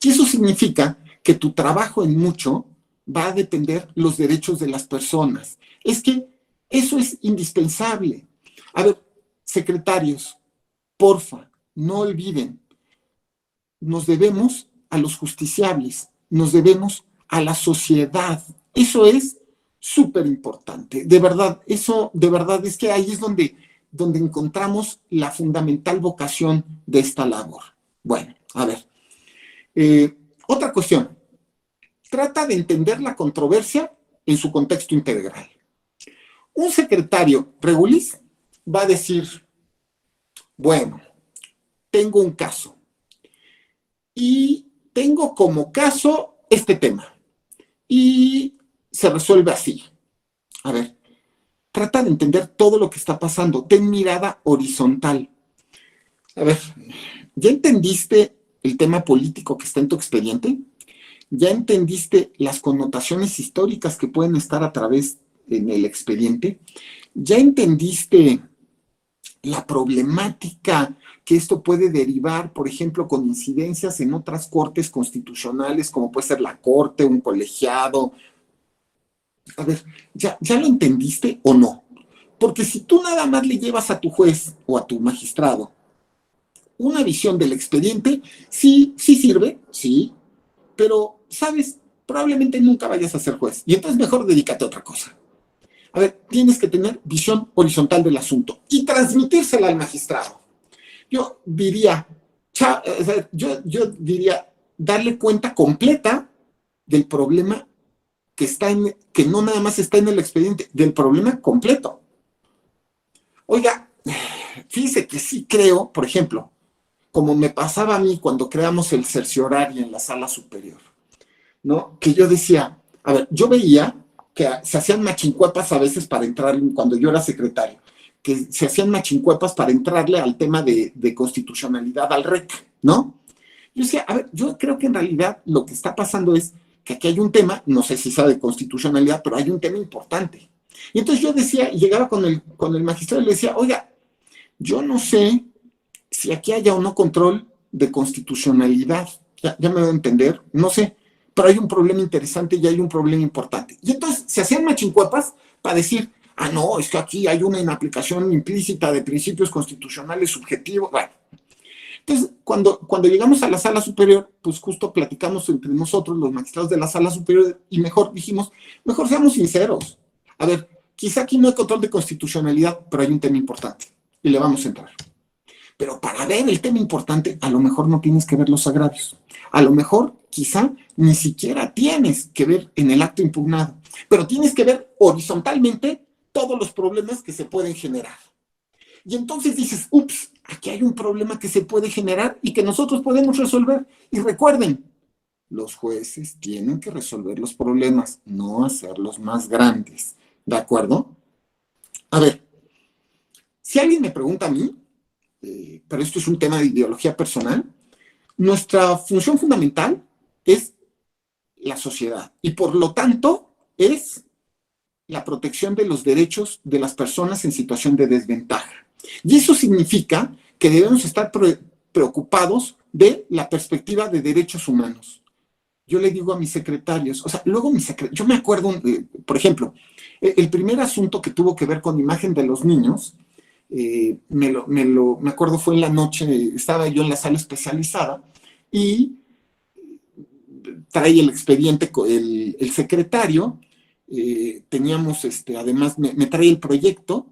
Y eso significa que tu trabajo en mucho va a depender los derechos de las personas. Es que eso es indispensable. A ver, secretarios, porfa, no olviden, nos debemos a los justiciables, nos debemos a la sociedad. Eso es súper importante. De verdad, eso de verdad es que ahí es donde encontramos la fundamental vocación de esta labor. Bueno, a ver. Otra cuestión. Trata de entender la controversia en su contexto integral. Un secretario regulis va a decir, bueno, tengo un caso y tengo como caso este tema y se resuelve así. A ver, trata de entender todo lo que está pasando. Ten mirada horizontal. A ver, ¿ya entendiste el tema político que está en tu expediente? ¿Ya entendiste las connotaciones históricas que pueden estar a través en el expediente? ¿Ya entendiste la problemática que esto puede derivar, por ejemplo, con incidencias en otras cortes constitucionales, como puede ser la corte, un colegiado? A ver, ¿ya lo entendiste o no? Porque si tú nada más le llevas a tu juez o a tu magistrado una visión del expediente, sí sirve, sí, pero, ¿sabes? Probablemente nunca vayas a ser juez. Y entonces mejor dedícate a otra cosa. A ver, tienes que tener visión horizontal del asunto y transmitírsela al magistrado. Yo diría, yo diría, darle cuenta completa del problema que no nada más está en el expediente, del problema completo. Oiga, fíjese que sí creo, por ejemplo, como me pasaba a mí cuando creamos el cerciorario en la sala superior, ¿no? Que yo decía, a ver, yo veía que se hacían machincuepas a veces para entrar, cuando yo era secretario, que se hacían machincuepas para entrarle al tema de constitucionalidad al REC, ¿no? Yo decía, a ver, yo creo que en realidad lo que está pasando es que aquí hay un tema, no sé si sabe de constitucionalidad, pero hay un tema importante. Y entonces yo decía, y llegaba con el magistrado y le decía, oiga, yo no sé si aquí haya o no control de constitucionalidad, ya me voy a entender, no sé, pero hay un problema interesante y hay un problema importante. Y entonces se hacían machincuepas para decir, no, es que aquí hay una inaplicación implícita de principios constitucionales subjetivos. Bueno, entonces cuando llegamos a la sala superior, pues justo platicamos entre nosotros, los magistrados de la sala superior, y dijimos, mejor seamos sinceros. A ver, quizá aquí no hay control de constitucionalidad, pero hay un tema importante y le vamos a entrar. Pero para ver el tema importante, a lo mejor no tienes que ver los agravios. A lo mejor, quizá, ni siquiera tienes que ver en el acto impugnado. Pero tienes que ver horizontalmente todos los problemas que se pueden generar. Y entonces dices, ups, aquí hay un problema que se puede generar y que nosotros podemos resolver. Y recuerden, los jueces tienen que resolver los problemas, no hacerlos más grandes. ¿De acuerdo? A ver, si alguien me pregunta a mí, pero esto es un tema de ideología personal, nuestra función fundamental es la sociedad y por lo tanto es la protección de los derechos de las personas en situación de desventaja. Y eso significa que debemos estar preocupados de la perspectiva de derechos humanos. Yo le digo a mis secretarios, o sea, luego yo me acuerdo, por ejemplo, el primer asunto que tuvo que ver con imagen de los niños, me acuerdo fue en la noche, estaba yo en la sala especializada y trae el expediente el secretario, teníamos, además me trae el proyecto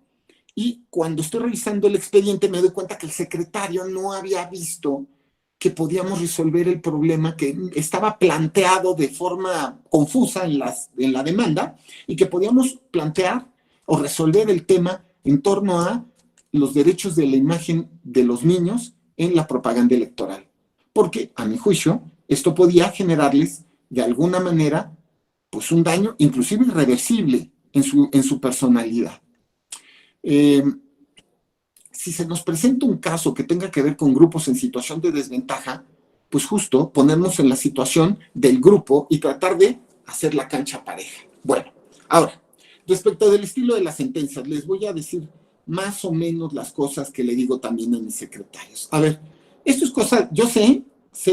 y cuando estoy revisando el expediente me doy cuenta que el secretario no había visto que podíamos resolver el problema que estaba planteado de forma confusa en la demanda y que podíamos plantear, o resolver el tema en torno a los derechos de la imagen de los niños en la propaganda electoral. Porque, a mi juicio, esto podía generarles, de alguna manera, pues un daño inclusive irreversible en su personalidad. Si se nos presenta un caso que tenga que ver con grupos en situación de desventaja, pues justo ponernos en la situación del grupo y tratar de hacer la cancha pareja. Bueno, ahora, respecto del estilo de las sentencias, les voy a decir más o menos las cosas que le digo también a mis secretarios. A ver, esto es cosa, yo sé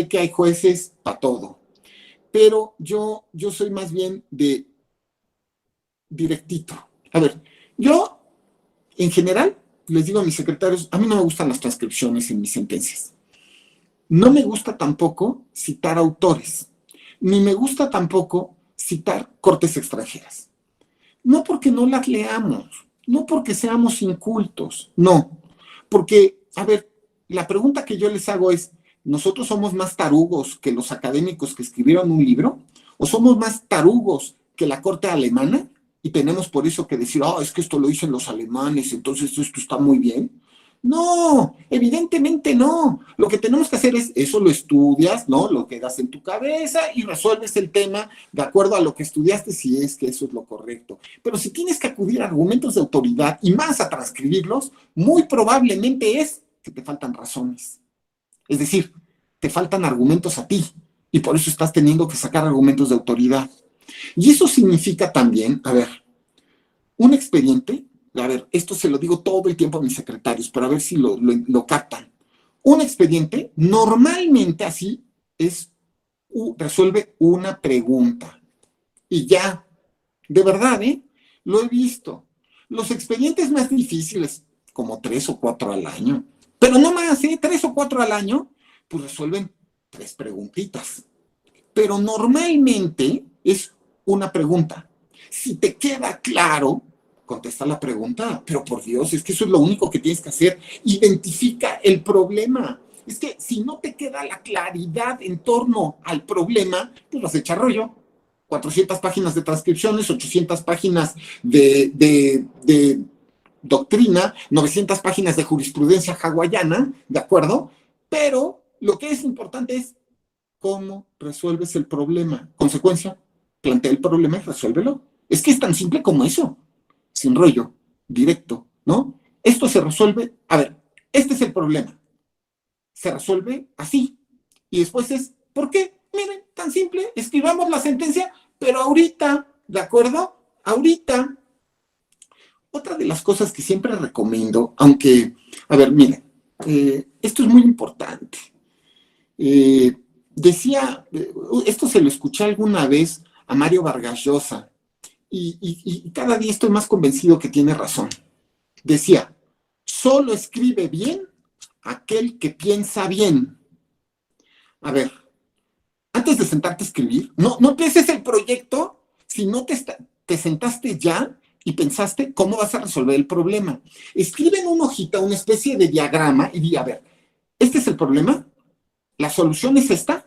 que hay jueces para todo, pero yo soy más bien de directito. A ver, yo, en general, les digo a mis secretarios, a mí no me gustan las transcripciones en mis sentencias. No me gusta tampoco citar autores, ni me gusta tampoco citar cortes extranjeras. No porque no las leamos, no porque seamos incultos, no. Porque, a ver, la pregunta que yo les hago es, ¿nosotros somos más tarugos que los académicos que escribieron un libro? ¿O somos más tarugos que la corte alemana? Y tenemos por eso que decir, es que esto lo dicen los alemanes, entonces esto está muy bien. No, evidentemente no. Lo que tenemos que hacer es, eso lo estudias, ¿no? Lo quedas en tu cabeza y resuelves el tema de acuerdo a lo que estudiaste, si es que eso es lo correcto. Pero si tienes que acudir a argumentos de autoridad y más a transcribirlos, muy probablemente es que te faltan razones. Es decir, te faltan argumentos a ti y por eso estás teniendo que sacar argumentos de autoridad. Y eso significa también, a ver, un expediente, a ver, esto se lo digo todo el tiempo a mis secretarios, para ver si lo captan. Un expediente, normalmente así, resuelve una pregunta. Y ya, de verdad, lo he visto. Los expedientes más difíciles, como 3 o 4 al año, pero no más, 3 o 4 al año, pues resuelven 3 preguntitas. Pero normalmente es una pregunta. Si te queda claro, contesta la pregunta, pero por Dios, es que eso es lo único que tienes que hacer. Identifica el problema. Es que si no te queda la claridad en torno al problema, pues vas a echar rollo. 400 páginas de transcripciones, 800 páginas de doctrina, 900 páginas de jurisprudencia hawaiana, ¿de acuerdo? Pero lo que es importante es cómo resuelves el problema. Consecuencia, plantea el problema y resuélvelo. Es que es tan simple como eso. Sin rollo, directo, ¿no? Esto se resuelve, a ver, este es el problema. Se resuelve así. Y después es, ¿por qué? Miren, tan simple, escribamos la sentencia, pero ahorita, ¿de acuerdo? Ahorita. Otra de las cosas que siempre recomiendo, aunque, a ver, miren, esto es muy importante. Decía, esto se lo escuché alguna vez a Mario Vargas Llosa, y cada día estoy más convencido que tiene razón. Decía, solo escribe bien aquel que piensa bien. A ver, antes de sentarte a escribir, no empieces el proyecto si no te sentaste ya y pensaste cómo vas a resolver el problema. Escribe en una hojita una especie de diagrama y di, a ver, este es el problema, la solución es esta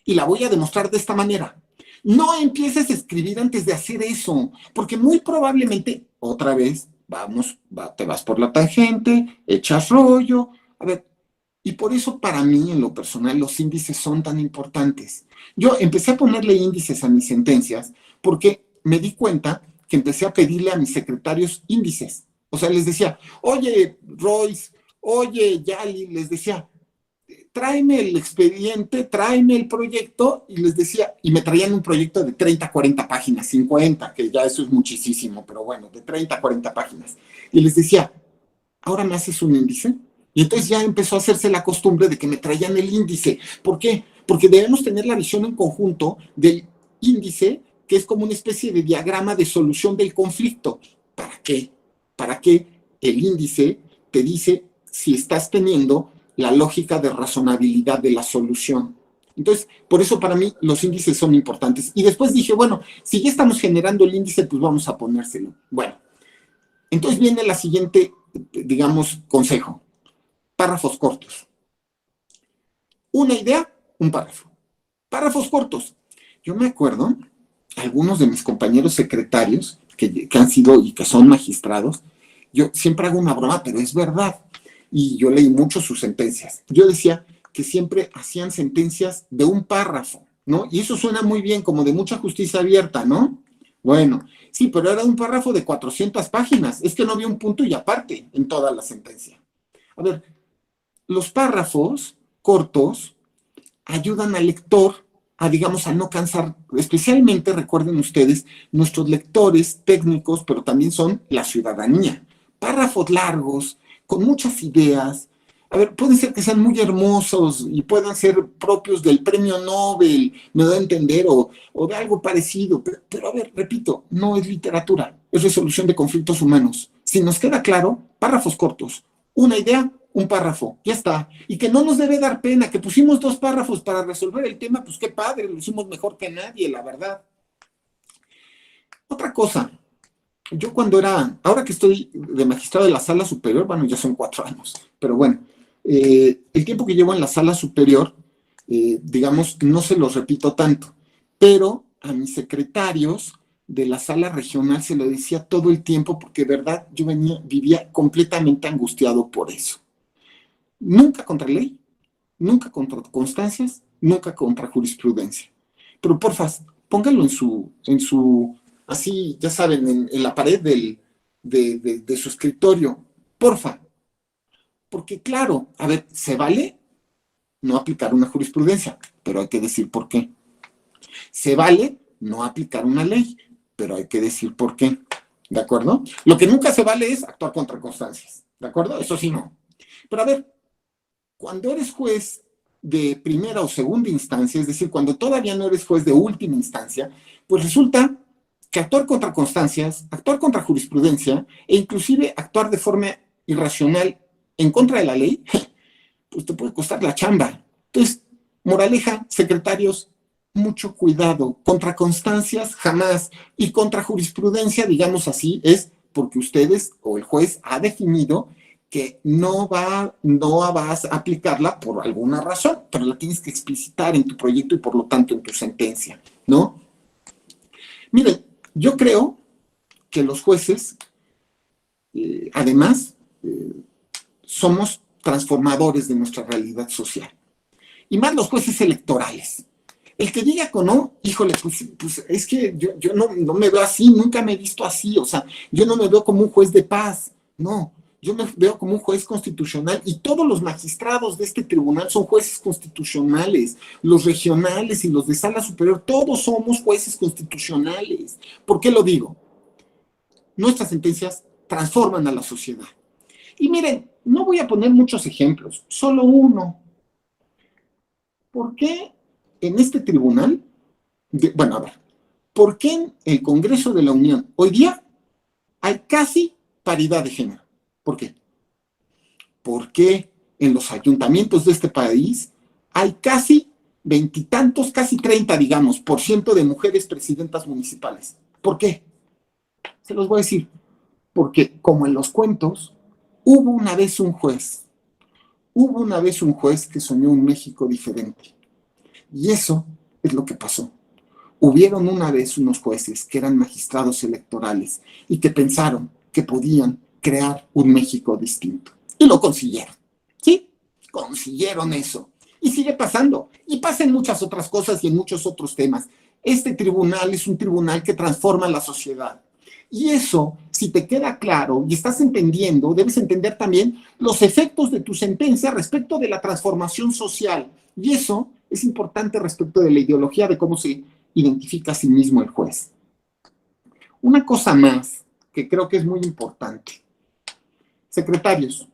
y la voy a demostrar de esta manera. No empieces a escribir antes de hacer eso, porque muy probablemente, otra vez, te vas por la tangente, echas rollo. A ver, y por eso para mí, en lo personal, los índices son tan importantes. Yo empecé a ponerle índices a mis sentencias porque me di cuenta que empecé a pedirle a mis secretarios índices. O sea, les decía, oye, Royce, oye, Yali, les decía, tráeme el expediente, tráeme el proyecto, y les decía, y me traían un proyecto de 30, 40 páginas, 50, que ya eso es muchísimo, pero bueno, de 30, 40 páginas. Y les decía, ¿ahora me haces un índice? Y entonces ya empezó a hacerse la costumbre de que me traían el índice. ¿Por qué? Porque debemos tener la visión en conjunto del índice, que es como una especie de diagrama de solución del conflicto. ¿Para qué? Para que el índice te dice si estás teniendo la lógica de razonabilidad de la solución. Entonces, por eso para mí los índices son importantes. Y después dije, bueno, si ya estamos generando el índice, pues vamos a ponérselo. Bueno, entonces viene la siguiente, digamos, consejo. Párrafos cortos. Una idea, un párrafo. Párrafos cortos. Yo me acuerdo, algunos de mis compañeros secretarios que han sido y que son magistrados, yo siempre hago una broma, pero es verdad. Y yo leí mucho sus sentencias. Yo decía que siempre hacían sentencias de un párrafo, ¿no? Y eso suena muy bien, como de mucha justicia abierta, ¿no? Bueno, sí, pero era un párrafo de 400 páginas. Es que no había un punto y aparte en toda la sentencia. A ver, los párrafos cortos ayudan al lector a, digamos, a no cansar, especialmente, recuerden ustedes, nuestros lectores técnicos, pero también son la ciudadanía. Párrafos largos, con muchas ideas. A ver, pueden ser que sean muy hermosos y puedan ser propios del premio Nobel, me da a entender, o de algo parecido, pero a ver, repito, no es literatura, es resolución de conflictos humanos. Si nos queda claro, párrafos cortos, una idea, un párrafo, ya está. Y que no nos debe dar pena, que pusimos 2 párrafos para resolver el tema, pues qué padre, lo hicimos mejor que nadie, la verdad. Otra cosa, yo cuando ahora que estoy de magistrado de la sala superior, bueno, ya son 4 años, pero bueno, el tiempo que llevo en la sala superior, digamos, no se los repito tanto, pero a mis secretarios de la sala regional se lo decía todo el tiempo porque, de verdad, yo vivía completamente angustiado por eso. Nunca contra ley, nunca contra constancias, nunca contra jurisprudencia. Pero porfa, póngalo así, ya saben, en la pared de su escritorio, porfa. Porque claro, a ver, se vale no aplicar una jurisprudencia, pero hay que decir por qué. Se vale no aplicar una ley, pero hay que decir por qué. ¿De acuerdo? Lo que nunca se vale es actuar contra constancias. ¿De acuerdo? Eso sí no. Pero a ver, cuando eres juez de primera o segunda instancia, es decir, cuando todavía no eres juez de última instancia, pues resulta que actuar contra constancias, actuar contra jurisprudencia e inclusive actuar de forma irracional en contra de la ley, pues te puede costar la chamba. Entonces, moraleja, secretarios, mucho cuidado. Contra constancias, jamás. Y contra jurisprudencia, digamos así, es porque ustedes o el juez ha definido que no vas a aplicarla por alguna razón, pero la tienes que explicitar en tu proyecto y por lo tanto en tu sentencia, ¿no? Miren, yo creo que los jueces, además, somos transformadores de nuestra realidad social. Y más los jueces electorales. El que diga con no, híjole, pues es que yo no me veo así, nunca me he visto así, o sea, yo no me veo como un juez de paz, no, yo me veo como un juez constitucional y todos los magistrados de este tribunal son jueces constitucionales, los regionales y los de sala superior, todos somos jueces constitucionales. ¿Por qué lo digo? Nuestras sentencias transforman a la sociedad. Y miren, no voy a poner muchos ejemplos, solo uno. ¿Por qué en este tribunal, bueno, a ver, ¿por qué en el Congreso de la Unión hoy día hay casi paridad de género? ¿Por qué? ¿Por qué en los ayuntamientos de este país hay casi veintitantos, casi 30, digamos, por ciento de mujeres presidentas municipales? ¿Por qué? Se los voy a decir. Porque, como en los cuentos, hubo una vez un juez que soñó un México diferente. Y eso es lo que pasó. Hubieron una vez unos jueces que eran magistrados electorales y que pensaron que podían crear un México distinto. Y lo consiguieron. ¿Sí? Consiguieron eso. Y sigue pasando. Y pasa en muchas otras cosas y en muchos otros temas. Este tribunal es un tribunal que transforma la sociedad. Y eso, si te queda claro y estás entendiendo, debes entender también los efectos de tu sentencia respecto de la transformación social. Y eso es importante respecto de la ideología de cómo se identifica a sí mismo el juez. Una cosa más que creo que es muy importante. Secretarios,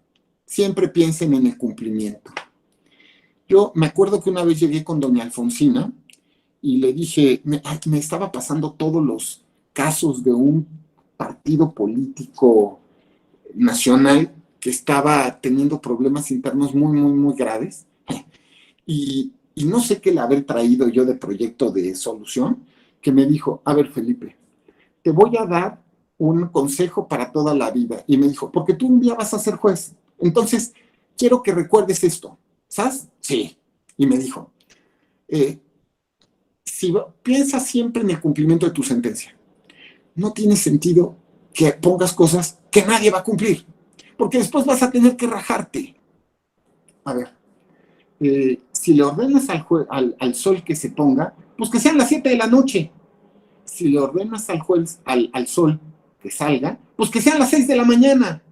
siempre piensen en el cumplimiento. Yo me acuerdo que una vez llegué con doña Alfonsina y le dije, me estaba pasando todos los casos de un partido político nacional que estaba teniendo problemas internos muy, muy, muy graves. Y no sé qué le haber traído yo de proyecto de solución, que me dijo, a ver, Felipe, te voy a dar un consejo para toda la vida. Y me dijo, porque tú un día vas a ser juez. Entonces, quiero que recuerdes esto. ¿Sabes? Sí. Y me dijo, si piensa siempre en el cumplimiento de tu sentencia. no tiene sentido que pongas cosas que nadie va a cumplir, porque después vas a tener que rajarte. A ver, si le ordenas al sol que se ponga, pues que sean las 7 de la noche. Si le ordenas al sol que salga, pues que sean las 6 de la mañana.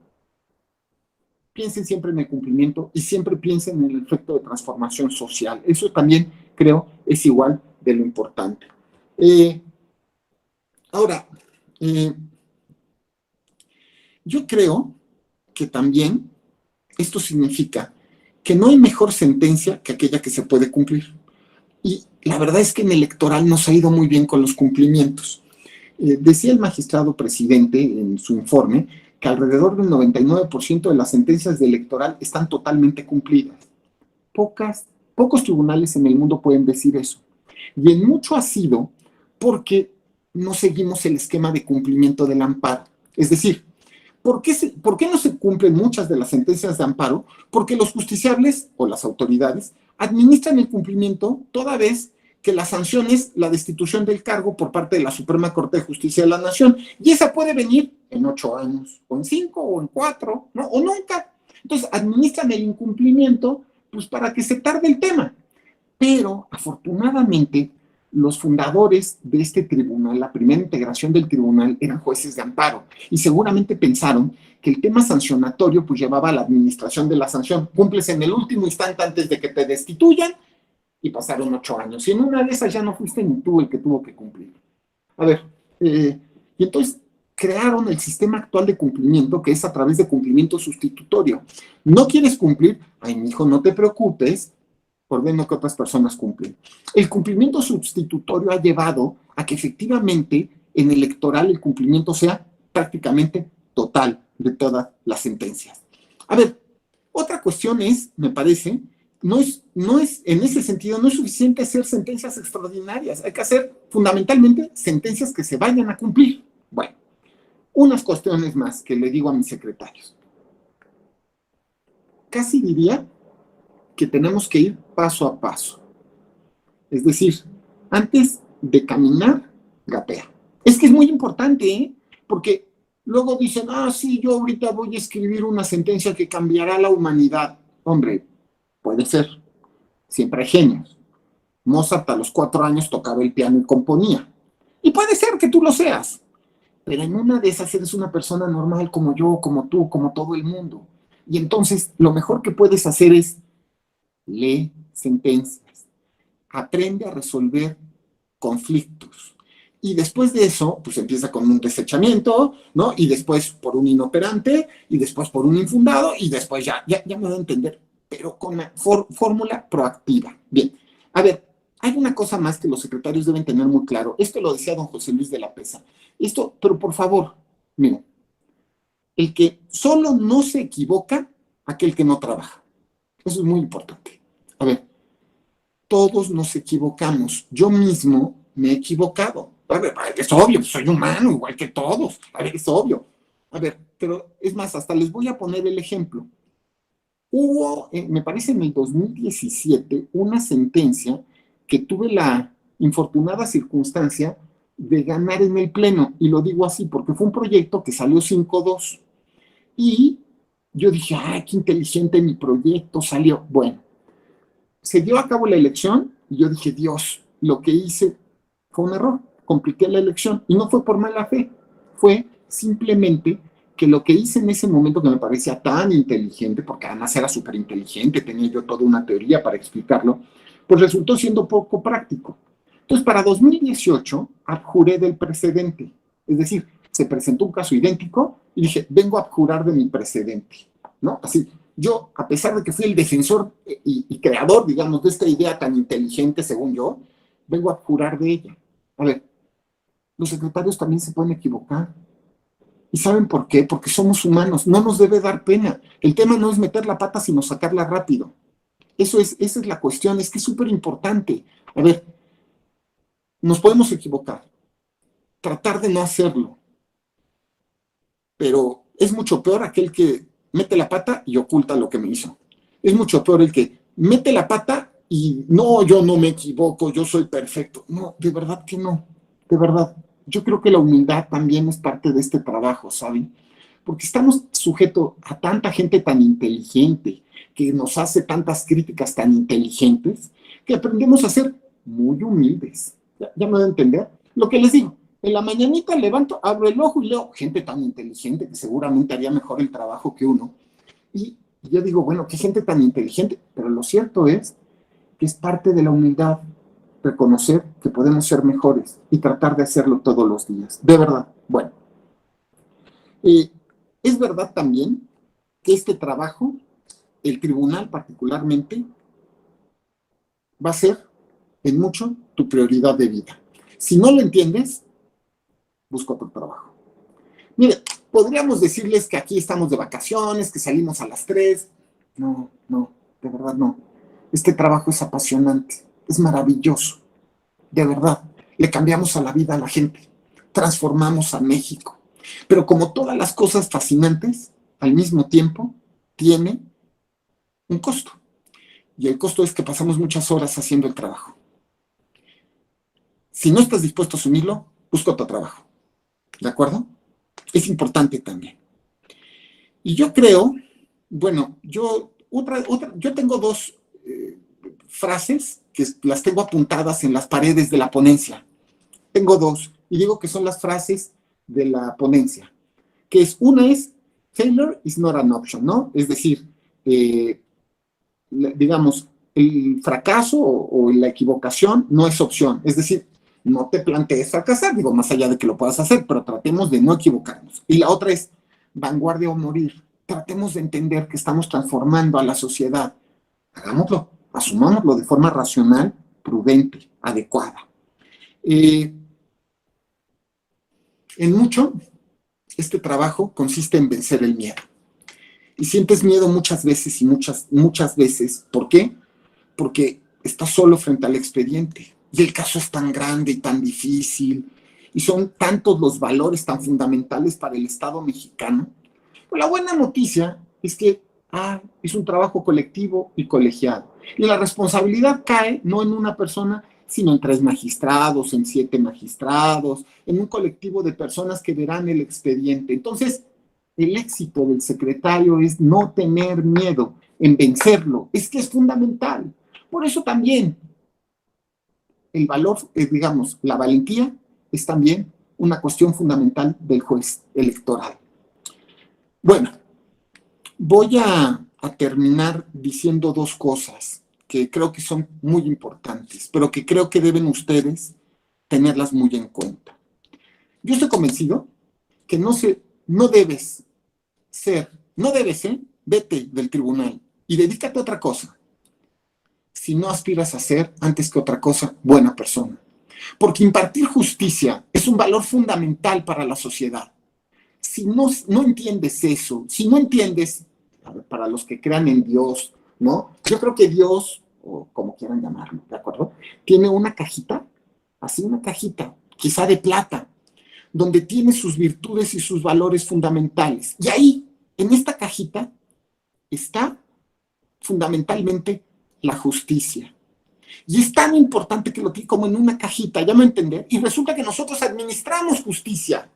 Piensen siempre en el cumplimiento y siempre piensen en el efecto de transformación social. Eso también creo es igual de lo importante. Ahora, yo creo que también esto significa que no hay mejor sentencia que aquella que se puede cumplir. Y la verdad es que en el electoral nos ha ido muy bien con los cumplimientos. Decía el magistrado presidente en su informe que alrededor del 99% de las sentencias de electoral están totalmente cumplidas. Pocos tribunales en el mundo pueden decir eso. Y en mucho ha sido porque no seguimos el esquema de cumplimiento del amparo. Es decir, ¿por qué no se cumplen muchas de las sentencias de amparo? Porque los justiciables o las autoridades administran el cumplimiento toda vez que la sanción es la destitución del cargo por parte de la Suprema Corte de Justicia de la Nación. Y esa puede venir en 8 años, o en 5, o en 4, ¿no? O nunca. Entonces, administran el incumplimiento pues, para que se tarde el tema. Pero, afortunadamente, los fundadores de este tribunal, la primera integración del tribunal, eran jueces de amparo y seguramente pensaron que el tema sancionatorio pues llevaba a la administración de la sanción. Cumples en el último instante antes de que te destituyan y pasaron 8 años. Y en una de esas ya no fuiste ni tú el que tuvo que cumplir. A ver, y entonces crearon el sistema actual de cumplimiento, que es a través de cumplimiento sustitutorio. ¿No quieres cumplir? Ay, mijo, no te preocupes, ordeno que otras personas cumplen. El cumplimiento sustitutorio ha llevado a que efectivamente en el electoral el cumplimiento sea prácticamente total de todas las sentencias. A ver, otra cuestión es, me parece, no es en ese sentido, no es suficiente hacer sentencias extraordinarias, hay que hacer fundamentalmente sentencias que se vayan a cumplir. Bueno, unas cuestiones más que le digo a mis secretarios. Casi diría que tenemos que ir paso a paso. Es decir, antes de caminar, gatea. Es que es muy importante, ¿eh? Porque luego dicen, sí, yo ahorita voy a escribir una sentencia que cambiará la humanidad. Hombre, puede ser. Siempre hay genios. Mozart a los 4 años tocaba el piano y componía. Y puede ser que tú lo seas. Pero en una de esas eres una persona normal como yo, como tú, como todo el mundo. Y entonces lo mejor que puedes hacer es lee sentencias, aprende a resolver conflictos. Y después de eso, pues empieza con un desechamiento, ¿no? Y después por un inoperante, y después por un infundado, y después ya me voy a entender, pero con una fórmula proactiva. Bien, a ver, hay una cosa más que los secretarios deben tener muy claro. Esto lo decía don José Luis de la Pesa. Esto, pero por favor, miren, el que solo no se equivoca, aquel que no trabaja. Eso es muy importante. A ver, todos nos equivocamos. Yo mismo me he equivocado. A ver, es obvio, soy humano, igual que todos. A ver, es obvio. A ver, pero es más, hasta les voy a poner el ejemplo. Hubo, me parece en el 2017, una sentencia que tuve la infortunada circunstancia de ganar en el Pleno. Y lo digo así porque fue un proyecto que salió 5-2. Y yo dije, ¡ay, qué inteligente mi proyecto salió! Bueno, se dio a cabo la elección y yo dije, Dios, lo que hice fue un error, compliqué la elección y no fue por mala fe, fue simplemente que lo que hice en ese momento que me parecía tan inteligente, porque además era súper inteligente, tenía yo toda una teoría para explicarlo, pues resultó siendo poco práctico. Entonces, para 2018, abjuré del precedente, es decir, se presentó un caso idéntico y dije, vengo a abjurar de mi precedente, ¿no? Así, yo, a pesar de que fui el defensor y creador, digamos, de esta idea tan inteligente, según yo, vengo a abjurar de ella. A ver, los secretarios también se pueden equivocar. ¿Y saben por qué? Porque somos humanos, no nos debe dar pena. El tema no es meter la pata, sino sacarla rápido. Esa es la cuestión, es que es súper importante. A ver, nos podemos equivocar, tratar de no hacerlo, pero es mucho peor aquel que mete la pata y oculta lo que me hizo. Es mucho peor el que mete la pata y no, yo no me equivoco, yo soy perfecto. No, de verdad que no, de verdad. yo creo que la humildad también es parte de este trabajo, ¿saben? Porque estamos sujetos a tanta gente tan inteligente, que nos hace tantas críticas tan inteligentes, que aprendemos a ser muy humildes. ¿Ya me voy a entender? Lo que les digo, en la mañanita levanto, abro el ojo y leo gente tan inteligente que seguramente haría mejor el trabajo que uno. Y yo digo, bueno, qué gente tan inteligente, pero lo cierto es que es parte de la humildad reconocer que podemos ser mejores y tratar de hacerlo todos los días. De verdad. Bueno, es verdad también que este trabajo, el tribunal particularmente, va a ser en mucho tu prioridad de vida. Si no lo entiendes, busca otro trabajo. Mire, podríamos decirles que aquí estamos de vacaciones, que salimos a las 3. No, no, de verdad no. Este trabajo es apasionante, es maravilloso, de verdad. Le cambiamos a la vida a la gente, transformamos a México. Pero como todas las cosas fascinantes, al mismo tiempo, tiene un costo. Y el costo es que pasamos muchas horas haciendo el trabajo. Si no estás dispuesto a asumirlo, busca otro trabajo. ¿De acuerdo? Es importante también. Y yo creo, bueno, yo tengo dos frases que las tengo apuntadas en las paredes de la ponencia. Tengo dos, y digo que son las frases de la ponencia, que es, una es, failure is not an option, ¿no? Es decir, digamos, el fracaso o la equivocación no es opción, es decir, no te plantees fracasar, digo, más allá de que lo puedas hacer, pero tratemos de no equivocarnos. Y la otra es, vanguardia o morir, tratemos de entender que estamos transformando a la sociedad, hagámoslo, asumámoslo de forma racional, prudente, adecuada. En mucho, este trabajo consiste en vencer el miedo. Y sientes miedo muchas veces y muchas veces. ¿Por qué? Porque estás solo frente al expediente. Y el caso es tan grande y tan difícil. Y son tantos los valores tan fundamentales para el Estado mexicano. Pues la buena noticia es que es un trabajo colectivo y colegiado. Y la responsabilidad cae no en una persona, sino en 3 magistrados, en 7 magistrados, en un colectivo de personas que verán el expediente. Entonces, el éxito del secretario es no tener miedo en vencerlo. Es que es fundamental. Por eso también el valor, digamos, la valentía es también una cuestión fundamental del juez electoral. Bueno, voy a terminar diciendo 2 cosas que creo que son muy importantes, pero que creo que deben ustedes tenerlas muy en cuenta. Yo estoy convencido que no debes ser, vete del tribunal y dedícate a otra cosa. Si no aspiras a ser, antes que otra cosa, buena persona. Porque impartir justicia es un valor fundamental para la sociedad. Si no entiendes eso, si no entiendes, para los que crean en Dios, ¿no? Yo creo que Dios, o como quieran llamarlo, ¿de acuerdo? Tiene una cajita, así una cajita, quizá de plata, donde tiene sus virtudes y sus valores fundamentales. Y ahí, en esta cajita, está fundamentalmente la justicia. Y es tan importante que lo tiene como en una cajita, ya me entender. Y resulta que nosotros administramos justicia.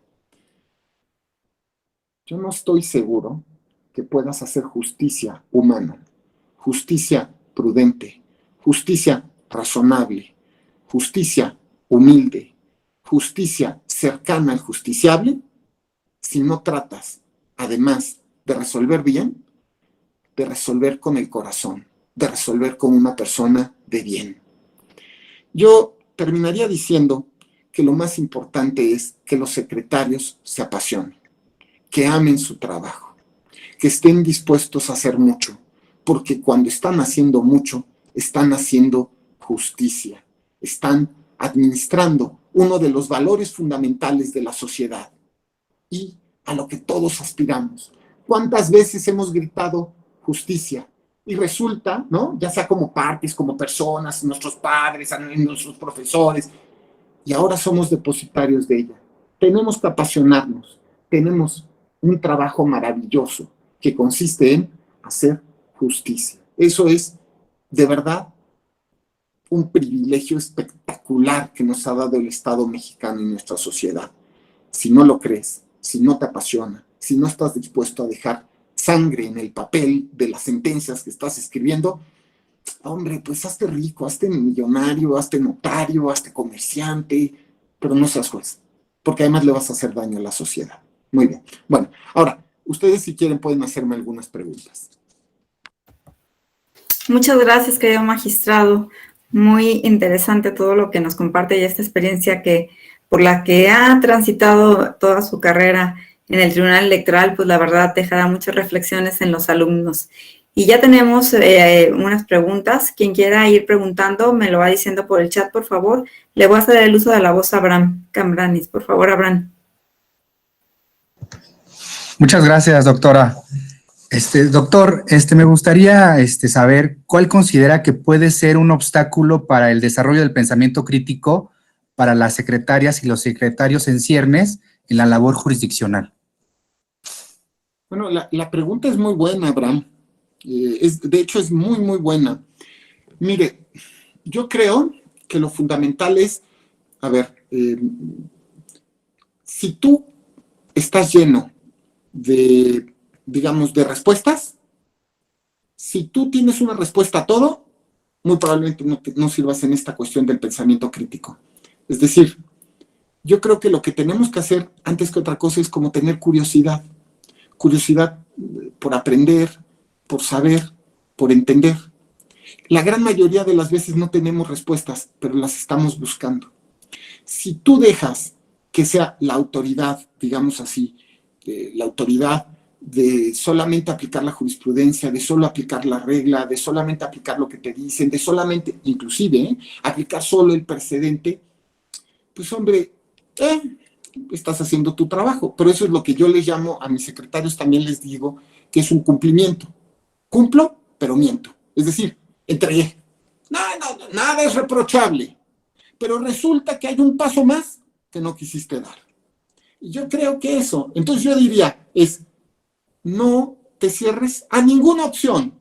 Yo no estoy seguro que puedas hacer justicia humana, justicia prudente, justicia razonable, justicia humilde, justicia cercana al justiciable, si no tratas, además de resolver bien, de resolver con el corazón, de resolver como una persona de bien. Yo terminaría diciendo que lo más importante es que los secretarios se apasionen, que amen su trabajo, que estén dispuestos a hacer mucho, porque cuando están haciendo mucho, están haciendo justicia, están administrando uno de los valores fundamentales de la sociedad y a lo que todos aspiramos. ¿Cuántas veces hemos gritado justicia? Y resulta, ¿no? Ya sea como partes, como personas, nuestros padres, nuestros profesores, y ahora somos depositarios de ella. Tenemos que apasionarnos, tenemos un trabajo maravilloso que consiste en hacer justicia. Eso es, de verdad, un privilegio espectacular que nos ha dado el Estado mexicano y nuestra sociedad. Si no lo crees, si no te apasiona, si no estás dispuesto a dejar sangre en el papel de las sentencias que estás escribiendo, hombre, pues hazte rico, hazte millonario, hazte notario, hazte comerciante, pero no seas juez, porque además le vas a hacer daño a la sociedad. Muy bien. Bueno, ahora, ustedes si quieren pueden hacerme algunas preguntas. Muchas gracias, querido magistrado. Muy interesante todo lo que nos comparte y esta experiencia por la que ha transitado toda su carrera en el Tribunal Electoral, pues la verdad dejará muchas reflexiones en los alumnos. Y ya tenemos unas preguntas. Quien quiera ir preguntando, me lo va diciendo por el chat, por favor. Le voy a hacer el uso de la voz a Abraham Cambranis. Por favor, Abraham. Muchas gracias, doctora. Doctor, me gustaría saber cuál considera que puede ser un obstáculo para el desarrollo del pensamiento crítico para las secretarias y los secretarios en ciernes en la labor jurisdiccional. Bueno, la pregunta es muy buena, Abraham. De hecho, es muy, muy buena. Mire, yo creo que lo fundamental es, a ver, si tú estás lleno de, digamos, de respuestas, si tú tienes una respuesta a todo, muy probablemente no sirvas en esta cuestión del pensamiento crítico. Es decir, yo creo que lo que tenemos que hacer antes que otra cosa es como tener curiosidad. Curiosidad por aprender, por saber, por entender. La gran mayoría de las veces no tenemos respuestas, pero las estamos buscando. Si tú dejas que sea la autoridad, digamos así, la autoridad de solamente aplicar la jurisprudencia, de solo aplicar la regla, de solamente aplicar lo que te dicen, de solamente, inclusive, aplicar solo el precedente, pues hombre, estás haciendo tu trabajo. Pero eso es lo que yo les llamo, a mis secretarios también les digo, que es un cumplimiento. Cumplo, pero miento. Es decir, entregué. Nada es reprochable. Pero resulta que hay un paso más que no quisiste dar. Y yo creo que eso, entonces yo diría, es no te cierres a ninguna opción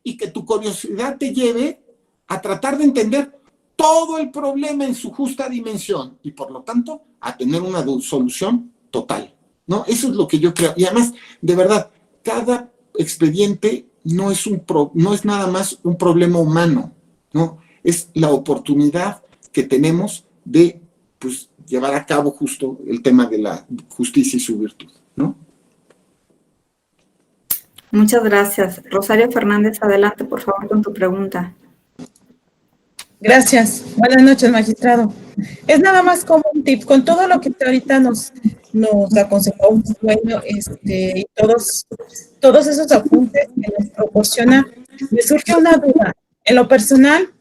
y que tu curiosidad te lleve a tratar de entender todo el problema en su justa dimensión y por lo tanto a tener una solución total, ¿no? Eso es lo que yo creo. Y además, de verdad, cada expediente no es nada más un problema humano, ¿no? Es la oportunidad que tenemos de, pues, llevar a cabo justo el tema de la justicia y su virtud, ¿no? Muchas gracias. Rosario Fernández, adelante, por favor, con tu pregunta. Gracias. Buenas noches, magistrado. Es nada más como un tip, con todo lo que usted ahorita nos aconsejó, bueno, y todos esos apuntes que nos proporciona, me surge una duda. En lo personal,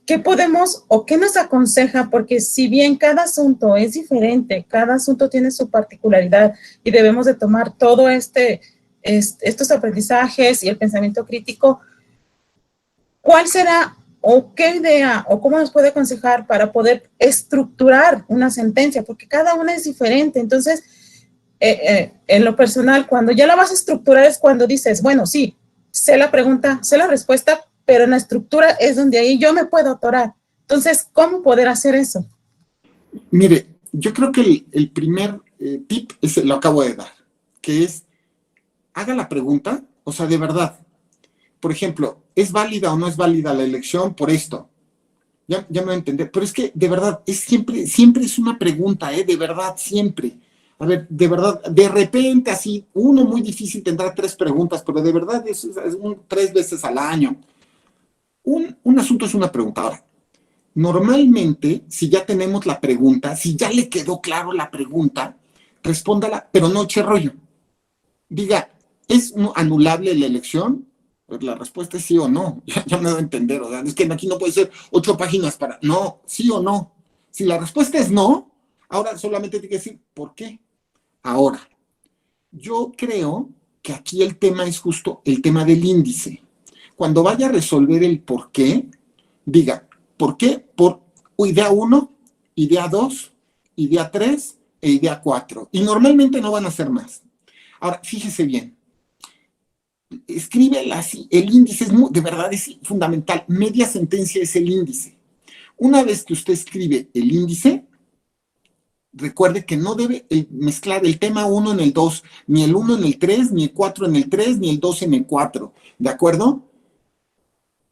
¿qué podemos o qué nos aconseja? Porque si bien cada asunto es diferente, cada asunto tiene su particularidad y debemos de tomar todo estos aprendizajes y el pensamiento crítico, ¿cuál será o qué idea o cómo nos puede aconsejar para poder estructurar una sentencia? Porque cada una es diferente. Entonces, en lo personal, cuando ya la vas a estructurar es cuando dices, bueno, sí, sé la pregunta, sé la respuesta, pero en la estructura es donde ahí yo me puedo atorar. Entonces, ¿cómo poder hacer eso? Mire, yo creo que el primer tip lo acabo de dar, que es, haga la pregunta, o sea, de verdad. Por ejemplo, ¿es válida o no es válida la elección por esto? Ya me voy a entender, pero es que de verdad, siempre es una pregunta, de verdad, siempre. A ver, de verdad, de repente así, uno muy difícil tendrá 3 preguntas, pero de verdad es 3 veces al año. Un asunto es una pregunta. Ahora, normalmente, si ya tenemos la pregunta, si ya le quedó claro la pregunta, respóndala, pero no eche rollo. Diga, ¿es anulable la elección? Pues la respuesta es sí o no. Ya me doy a entender. O sea, es que aquí no puede ser 8 páginas para... No, sí o no. Si la respuesta es no, ahora solamente tiene que decir ¿por qué? Ahora, yo creo que aquí el tema es justo el tema del índice. Cuando vaya a resolver el por qué, diga, ¿por qué? Por idea 1, idea 2, idea 3 e idea 4. Y normalmente no van a ser más. Ahora, fíjese bien. escríbela así. El índice de verdad es fundamental. Media sentencia es el índice. Una vez que usted escribe el índice, recuerde que no debe mezclar el tema 1 en el 2, ni el 1 en el 3, ni el 4 en el 3, ni el 2 en el 4. ¿De acuerdo?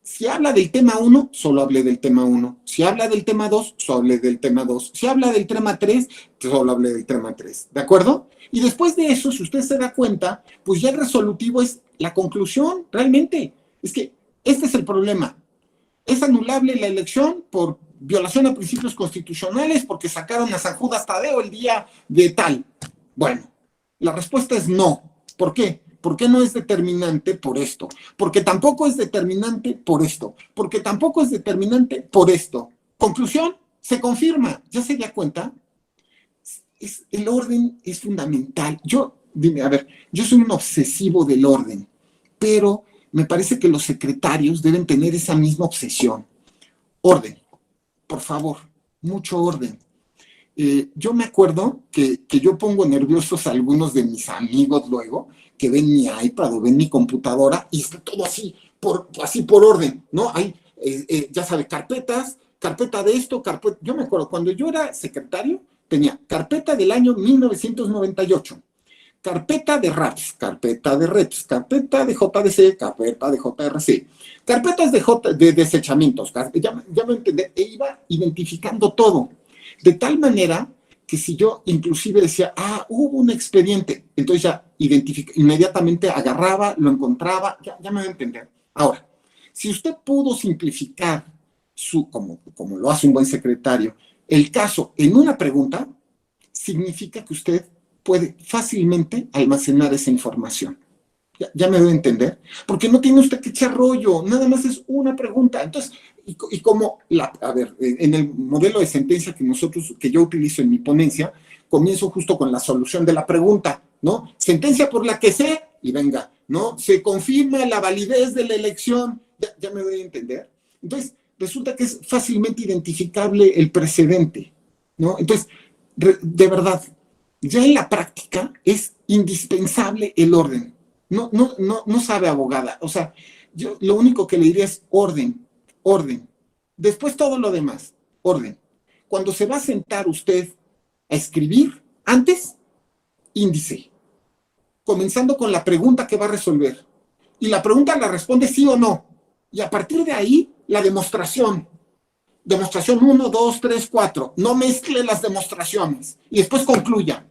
Si habla del tema 1, solo hable del tema 1. Si habla del tema 2, solo hable del tema 2. Si habla del tema 3, solo hable del tema 3. ¿De acuerdo? Y después de eso, si usted se da cuenta, pues ya el resolutivo es la conclusión, realmente. Es que este es el problema. Es anulable la elección por violación a principios constitucionales porque sacaron a San Judas Tadeo el día de tal. Bueno, la respuesta es no. ¿Por qué? Porque no es determinante por esto. Porque tampoco es determinante por esto. Porque tampoco es determinante por esto. Conclusión, se confirma. ¿Ya se da cuenta? El orden es fundamental. Yo soy un obsesivo del orden, pero me parece que los secretarios deben tener esa misma obsesión. Orden, por favor, mucho orden. Yo me acuerdo que yo pongo nerviosos a algunos de mis amigos luego, que ven mi iPad o ven mi computadora y está todo así por orden, ¿no? Hay, ya sabe, carpeta de esto, carpeta. Yo me acuerdo, cuando yo era secretario, tenía carpeta del año 1998. Carpeta de RAPS, carpeta de REPS, carpeta de JDC, carpeta de JRC, carpetas de desechamientos, ya me entendí, e iba identificando todo, de tal manera que si yo inclusive decía, hubo un expediente, entonces ya inmediatamente agarraba, lo encontraba, ya me va a entender. Ahora, si usted pudo simplificar como lo hace un buen secretario, el caso en una pregunta, significa que usted puede fácilmente almacenar esa información. ¿Ya me doy a entender? Porque no tiene usted que echar rollo, nada más es una pregunta. Entonces, en el modelo de sentencia que yo utilizo en mi ponencia, comienzo justo con la solución de la pregunta, ¿no? Sentencia por la que sé, y venga, ¿no? Se confirma la validez de la elección, ya me doy a entender. Entonces, resulta que es fácilmente identificable el precedente, ¿no? Entonces, de verdad, ya en la práctica es indispensable el orden. No sabe, abogada. O sea, yo lo único que le diría es orden. Después todo lo demás, orden. Cuando se va a sentar usted a escribir, antes, índice. Comenzando con la pregunta que va a resolver. Y la pregunta la responde sí o no. Y a partir de ahí, la demostración. Demostración 1, 2, 3, 4. No mezcle las demostraciones. Y después concluya.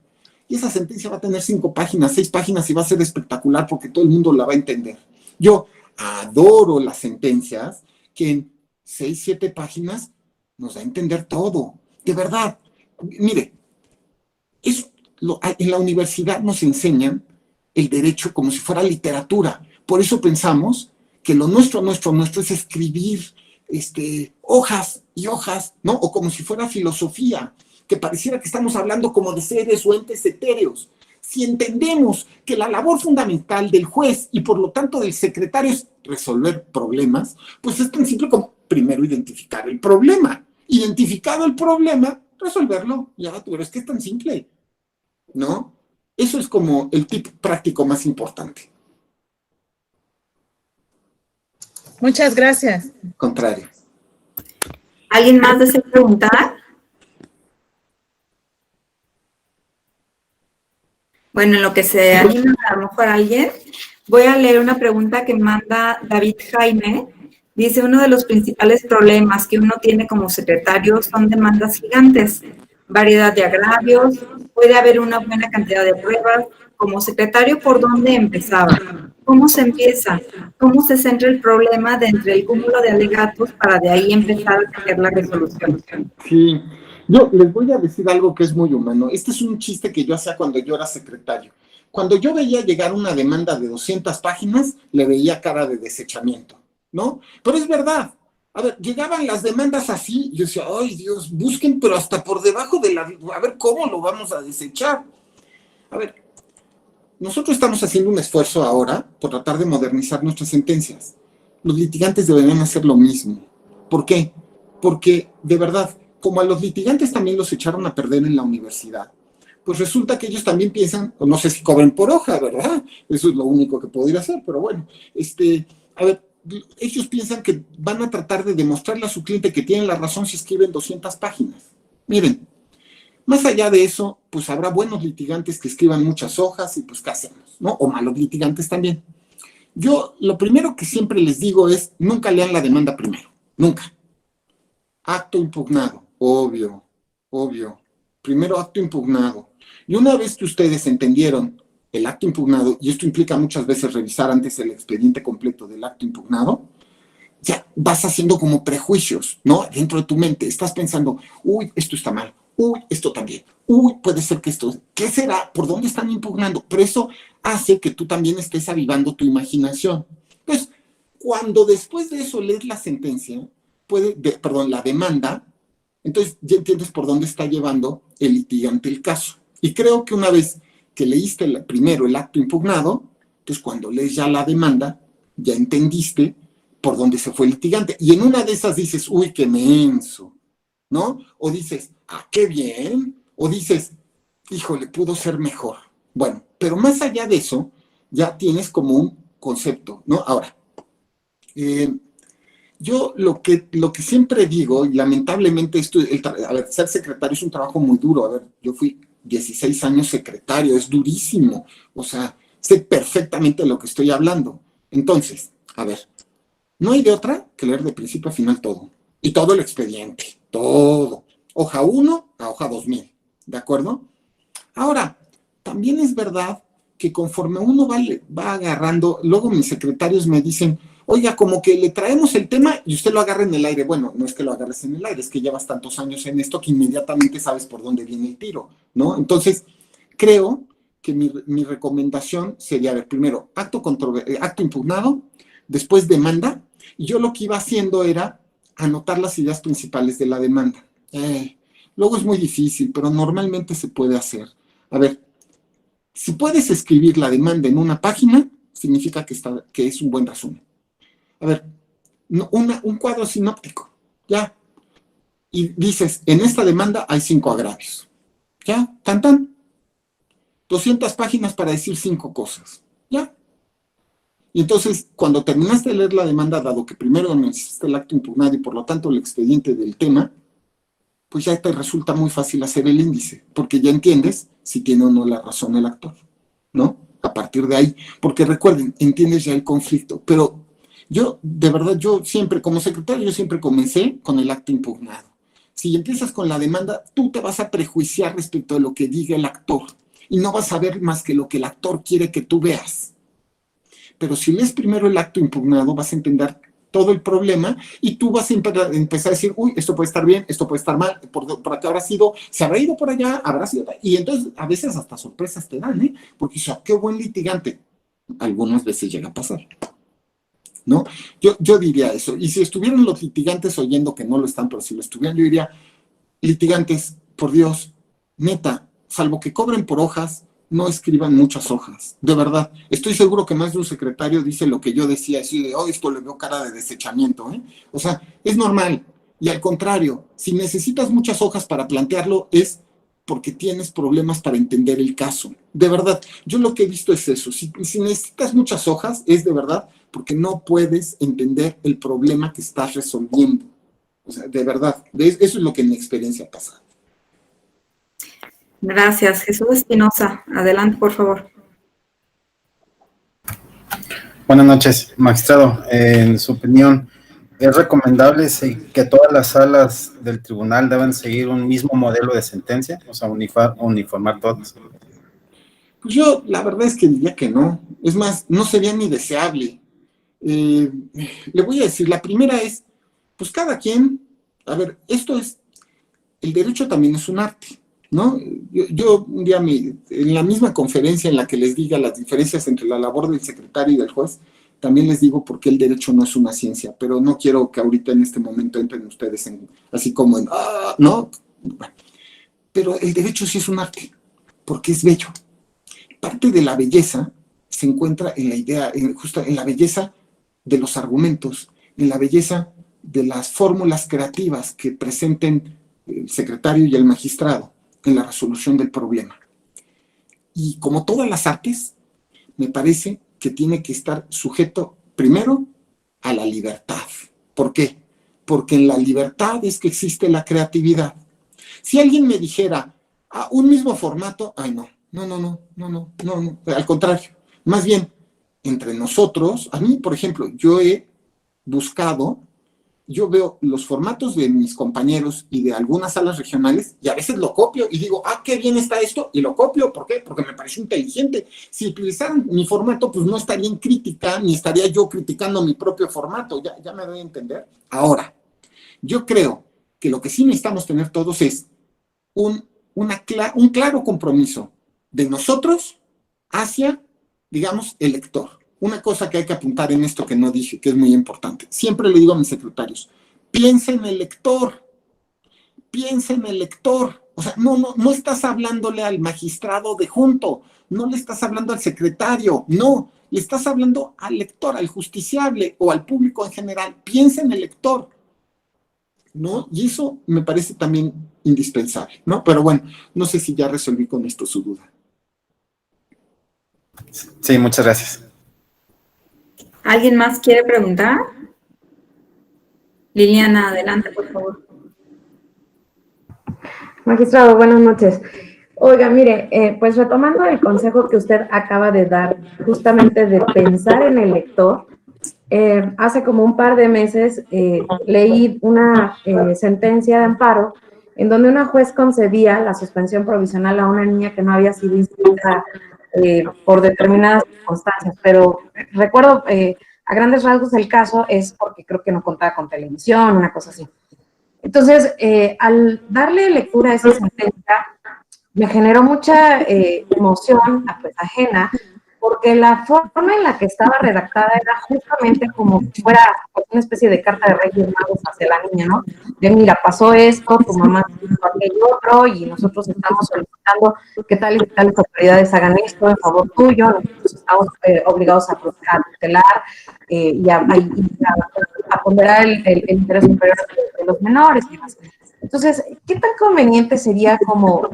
Y esa sentencia va a tener 5 páginas, 6 páginas y va a ser espectacular porque todo el mundo la va a entender. Yo adoro las sentencias que en 6, 7 páginas nos da a entender todo. De verdad. Mire, en la universidad nos enseñan el derecho como si fuera literatura. Por eso pensamos que lo nuestro es escribir hojas y hojas, ¿no? O como si fuera filosofía, que pareciera que estamos hablando como de seres o entes etéreos. Si entendemos que la labor fundamental del juez y por lo tanto del secretario es resolver problemas, pues es tan simple como primero identificar el problema. Identificado el problema, resolverlo. Ya, tú ves que es tan simple, ¿no? Eso es como el tip práctico más importante. Muchas gracias. Contrario. ¿Alguien más desea preguntar? Bueno, en lo que se anima a lo mejor alguien, voy a leer una pregunta que manda David Jaime. Dice, uno de los principales problemas que uno tiene como secretario son demandas gigantes, variedad de agravios, puede haber una buena cantidad de pruebas. Como secretario, ¿por dónde empezaba? ¿Cómo se empieza? ¿Cómo se centra el problema de entre el cúmulo de alegatos para de ahí empezar a sacar la resolución? Sí, yo les voy a decir algo que es muy humano. Este es un chiste que yo hacía cuando yo era secretario. Cuando yo veía llegar una demanda de 200 páginas, le veía cara de desechamiento, ¿no? Pero es verdad. A ver, llegaban las demandas así, y yo decía, ay Dios, busquen, pero hasta por debajo de a ver cómo lo vamos a desechar. A ver, nosotros estamos haciendo un esfuerzo ahora por tratar de modernizar nuestras sentencias. Los litigantes deberían hacer lo mismo. ¿Por qué? Porque, de verdad, como a los litigantes también los echaron a perder en la universidad, pues resulta que ellos también piensan, o no sé si cobren por hoja, ¿verdad? Eso es lo único que podría hacer, pero bueno, a ver, ellos piensan que van a tratar de demostrarle a su cliente que tienen la razón si escriben 200 páginas. Miren, más allá de eso, pues habrá buenos litigantes que escriban muchas hojas y pues ¿qué hacemos? ¿No? O malos litigantes también. Yo lo primero que siempre les digo es, nunca lean la demanda primero, nunca. Acto impugnado, obvio. Primero acto impugnado. Y una vez que ustedes entendieron el acto impugnado, y esto implica muchas veces revisar antes el expediente completo del acto impugnado, ya vas haciendo como prejuicios, ¿no? Dentro de tu mente, estás pensando, uy, esto está mal, uy, esto también, uy, puede ser que esto, ¿qué será? ¿Por dónde están impugnando? Pero eso hace que tú también estés avivando tu imaginación. Entonces, cuando después de eso lees la sentencia, la demanda, entonces ya entiendes por dónde está llevando el litigante el caso. Y creo que una vez que leíste primero el acto impugnado, entonces cuando lees ya la demanda, ya entendiste por dónde se fue el litigante. Y en una de esas dices, uy, qué menso, ¿no? O dices, ah, qué bien. O dices, híjole, pudo ser mejor. Bueno, pero más allá de eso, ya tienes como un concepto, ¿no? Ahora, yo lo que siempre digo, y lamentablemente esto, a ver, ser secretario es un trabajo muy duro. A ver, yo fui 16 años secretario, es durísimo. O sea, sé perfectamente de lo que estoy hablando. Entonces, a ver, no hay de otra que leer de principio a final todo. Y todo el expediente, todo. Hoja 1 a hoja 2000, ¿de acuerdo? Ahora, también es verdad que conforme uno va agarrando, luego mis secretarios me dicen, oiga, como que le traemos el tema y usted lo agarra en el aire. Bueno, no es que lo agarres en el aire, es que llevas tantos años en esto que inmediatamente sabes por dónde viene el tiro, ¿no? Entonces, creo que mi recomendación sería, a ver, primero, acto impugnado, después demanda, y yo lo que iba haciendo era anotar las ideas principales de la demanda. Luego es muy difícil, pero normalmente se puede hacer. A ver, si puedes escribir la demanda en una página, significa que es un buen resumen. A ver, un cuadro sinóptico, ya. Y dices, en esta demanda hay 5 agravios. Ya, tan. 200 páginas para decir 5 cosas. Ya. Y entonces, cuando terminaste de leer la demanda, dado que primero necesitaste el acto impugnado y por lo tanto el expediente del tema, pues ya te resulta muy fácil hacer el índice, porque ya entiendes si tiene o no la razón el actor, ¿no? A partir de ahí, porque recuerden, entiendes ya el conflicto, pero de verdad, yo siempre, como secretario, yo siempre comencé con el acto impugnado. Si empiezas con la demanda, tú te vas a prejuiciar respecto de lo que diga el actor y no vas a ver más que lo que el actor quiere que tú veas. Pero si lees primero el acto impugnado, vas a entender todo el problema y tú vas a empezar a decir, uy, esto puede estar bien, esto puede estar mal, por acá habrá sido, se habrá ido por allá, habrá sido, y entonces a veces hasta sorpresas te dan, ¿eh? Porque dices, qué buen litigante. Algunas veces llega a pasar, ¿no? Yo diría eso. Y si estuvieran los litigantes oyendo, que no lo están, pero si lo estuvieran, yo diría, litigantes, por Dios, neta, salvo que cobren por hojas, no escriban muchas hojas, de verdad. Estoy seguro que más de un secretario dice lo que yo decía, así de, esto le veo cara de desechamiento, ¿eh? O sea, es normal. Y al contrario, si necesitas muchas hojas para plantearlo, es porque tienes problemas para entender el caso. De verdad, yo lo que he visto es eso. Si necesitas muchas hojas, es de verdad porque no puedes entender el problema que estás resolviendo. O sea, de verdad, eso es lo que en mi experiencia pasa. Gracias. Jesús Espinosa, adelante, por favor. Buenas noches, magistrado. En su opinión, ¿es recomendable que todas las salas del tribunal deben seguir un mismo modelo de sentencia? O sea, uniformar todas. Pues yo, la verdad es que diría que no. Es más, no sería ni deseable. Le voy a decir, la primera es, pues cada quien, a ver, el derecho también es un arte, ¿no? Yo un día en la misma conferencia en la que les diga las diferencias entre la labor del secretario y del juez, también les digo por qué el derecho no es una ciencia, pero no quiero que ahorita en este momento entren ustedes así como en, ¿no? Bueno, pero el derecho sí es un arte, porque es bello. Parte de la belleza se encuentra en la idea, justo en la belleza de los argumentos, en la belleza de las fórmulas creativas que presenten el secretario y el magistrado en la resolución del problema. Y como todas las artes, me parece que tiene que estar sujeto primero a la libertad. ¿Por qué? Porque en la libertad es que existe la creatividad. Si alguien me dijera, un mismo formato, ay no, al contrario. Más bien, entre nosotros, a mí, por ejemplo, yo he buscado, yo veo los formatos de mis compañeros y de algunas salas regionales y a veces lo copio y digo, qué bien está esto, y lo copio. ¿Por qué? Porque me parece inteligente. Si utilizaran mi formato, pues no estaría en crítica, ni estaría yo criticando mi propio formato. Ya me doy a entender. Ahora, yo creo que lo que sí necesitamos tener todos es un claro compromiso de nosotros hacia, digamos, el lector. Una cosa que hay que apuntar en esto que no dije, que es muy importante. Siempre le digo a mis secretarios, piensa en el lector, piensa en el lector. O sea, no estás hablándole al magistrado de junto, no le estás hablando al secretario, no, le estás hablando al lector, al justiciable o al público en general. Piensa en el lector, ¿no? Y eso me parece también indispensable, ¿no? Pero bueno, no sé si ya resolví con esto su duda. Sí, muchas gracias. ¿Alguien más quiere preguntar? Liliana, adelante, por favor. Magistrado, buenas noches. Oiga, mire, pues retomando el consejo que usted acaba de dar, justamente de pensar en el lector, hace como un par de meses leí una sentencia de amparo en donde una juez concedía la suspensión provisional a una niña que no había sido inscrita por determinadas circunstancias, pero recuerdo a grandes rasgos el caso es porque creo que no contaba con televisión, una cosa así. Entonces, al darle lectura a esa sentencia, me generó mucha emoción, pues, ajena, porque la forma en la que estaba redactada era justamente como si fuera una especie de carta de Reyes Magos hacia la niña, ¿no? De mira, pasó esto, tu mamá hizo aquello otro, y nosotros estamos solicitando que tales y tales autoridades hagan esto en favor tuyo, nosotros estamos obligados a tutelar y a ponderar el interés superior de los menores y demás. Entonces, ¿qué tan conveniente sería como,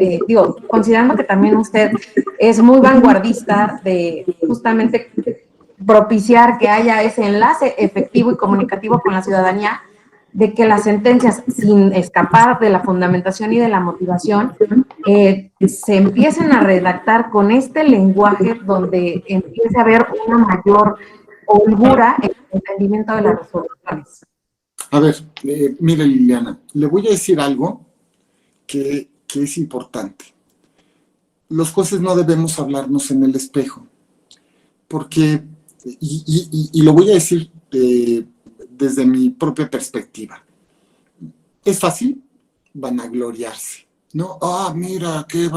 considerando que también usted es muy vanguardista de justamente propiciar que haya ese enlace efectivo y comunicativo con la ciudadanía, de que las sentencias, sin escapar de la fundamentación y de la motivación, se empiecen a redactar con este lenguaje donde empiece a haber una mayor holgura en el entendimiento de las resoluciones? A ver, mire, Liliana, le voy a decir algo que es importante. Los jueces no debemos hablarnos en el espejo, porque, y lo voy a decir desde mi propia perspectiva, es fácil vanagloriarse, ¿no? Mira, qué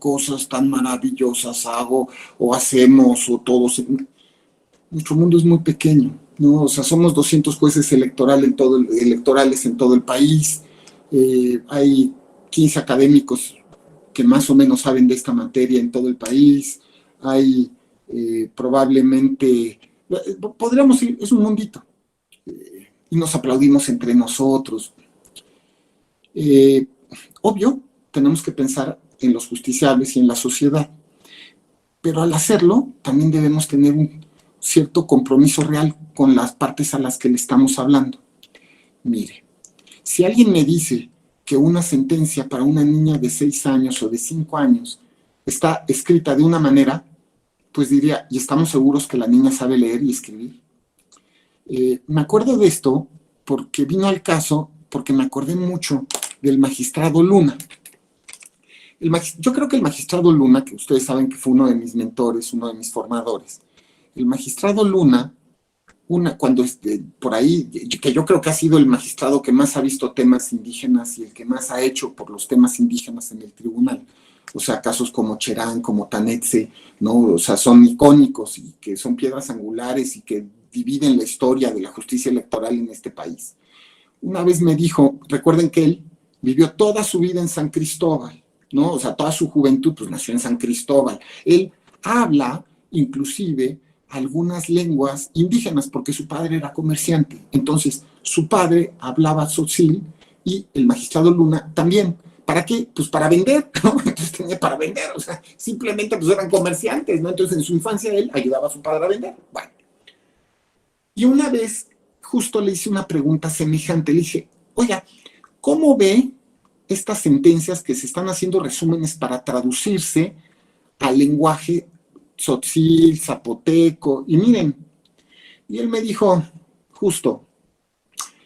cosas tan maravillosas hago, o hacemos, o todos. Nuestro mundo es muy pequeño, ¿no? O sea, somos 200 jueces electorales en todo el país, hay 15 académicos que más o menos saben de esta materia en todo el país, hay probablemente, podríamos ir, es un mundito, y nos aplaudimos entre nosotros. Obvio, tenemos que pensar en los justiciables y en la sociedad, pero al hacerlo también debemos tener un cierto compromiso real con las partes a las que le estamos hablando. Mire, si alguien me dice que una sentencia para una niña de 6 años o de 5 años está escrita de una manera, pues diría, ¿y estamos seguros que la niña sabe leer y escribir? Me acuerdo de esto porque vino al caso, porque me acordé mucho del magistrado Luna. Yo creo que el magistrado Luna, que ustedes saben que fue uno de mis mentores, uno de mis formadores, el magistrado Luna, cuando por ahí, que yo creo que ha sido el magistrado que más ha visto temas indígenas y el que más ha hecho por los temas indígenas en el tribunal. O sea, casos como Cherán, como Tanetse, ¿no? O sea, son icónicos y que son piedras angulares y que dividen la historia de la justicia electoral en este país. Una vez me dijo, recuerden que él vivió toda su vida en San Cristóbal, ¿no? O sea, toda su juventud, pues nació en San Cristóbal. Él habla, inclusive, algunas lenguas indígenas, porque su padre era comerciante. Entonces, su padre hablaba tzotzil y el magistrado Luna también, ¿Para qué? Pues para vender, ¿no? Entonces tenía para vender, o sea, simplemente pues eran comerciantes, ¿no? Entonces en su infancia él ayudaba a su padre a vender. Bueno. Y una vez justo le hice una pregunta semejante, le dije, oiga, ¿cómo ve estas sentencias que se están haciendo resúmenes para traducirse al lenguaje tzotzil, zapoteco? Y miren, y él me dijo, justo,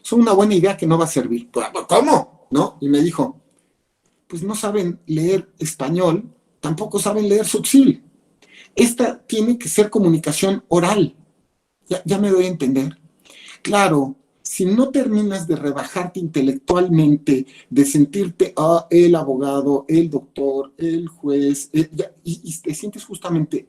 son una buena idea que no va a servir. ¿Cómo? ¿No? Y me dijo, pues no saben leer español, tampoco saben leer tzotzil. Esta tiene que ser comunicación oral. Ya me doy a entender. Claro, si no terminas de rebajarte intelectualmente, de sentirte el abogado, el doctor, el juez, y te sientes justamente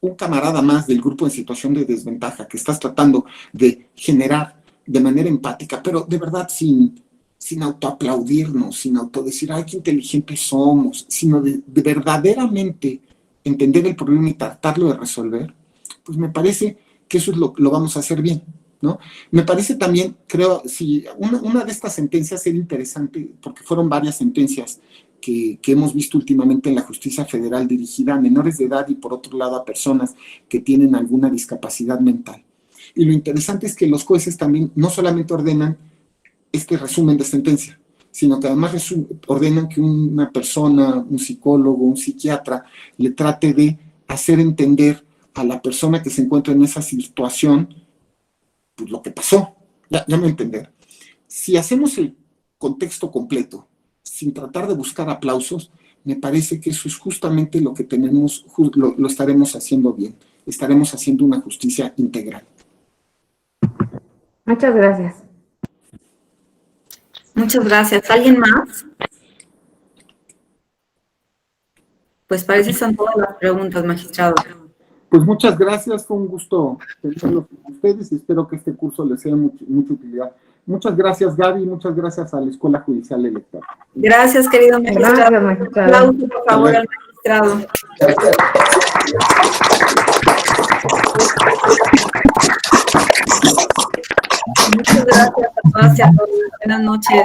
un camarada más del grupo en situación de desventaja que estás tratando de generar de manera empática, pero de verdad sin autoaplaudirnos, sin autodecir, ay, qué inteligentes somos, sino de verdaderamente entender el problema y tratarlo de resolver, pues me parece que eso es lo vamos a hacer bien, ¿no? Me parece también, creo, si una de estas sentencias era interesante, porque fueron varias sentencias que hemos visto últimamente en la justicia federal dirigida a menores de edad y por otro lado a personas que tienen alguna discapacidad mental. Y lo interesante es que los jueces también no solamente ordenan este resumen de sentencia, sino que además ordenan que una persona, un psicólogo, un psiquiatra, le trate de hacer entender a la persona que se encuentra en esa situación, pues lo que pasó, ya me entender. Si hacemos el contexto completo, sin tratar de buscar aplausos, me parece que eso es justamente lo que tenemos, lo estaremos haciendo bien, estaremos haciendo una justicia integral. Muchas gracias. Muchas gracias. ¿Alguien más? Pues parece que son todas las preguntas, magistrado. Pues muchas gracias, fue un gusto tenerlos con ustedes y espero que este curso les sea mucha utilidad. Muchas gracias, Gaby, muchas gracias a la Escuela Judicial Electoral. Gracias, querido magistrado. Gracias, magistrado. Aplausos, por favor, al magistrado. Muchas gracias a todas y a todos. Buenas noches.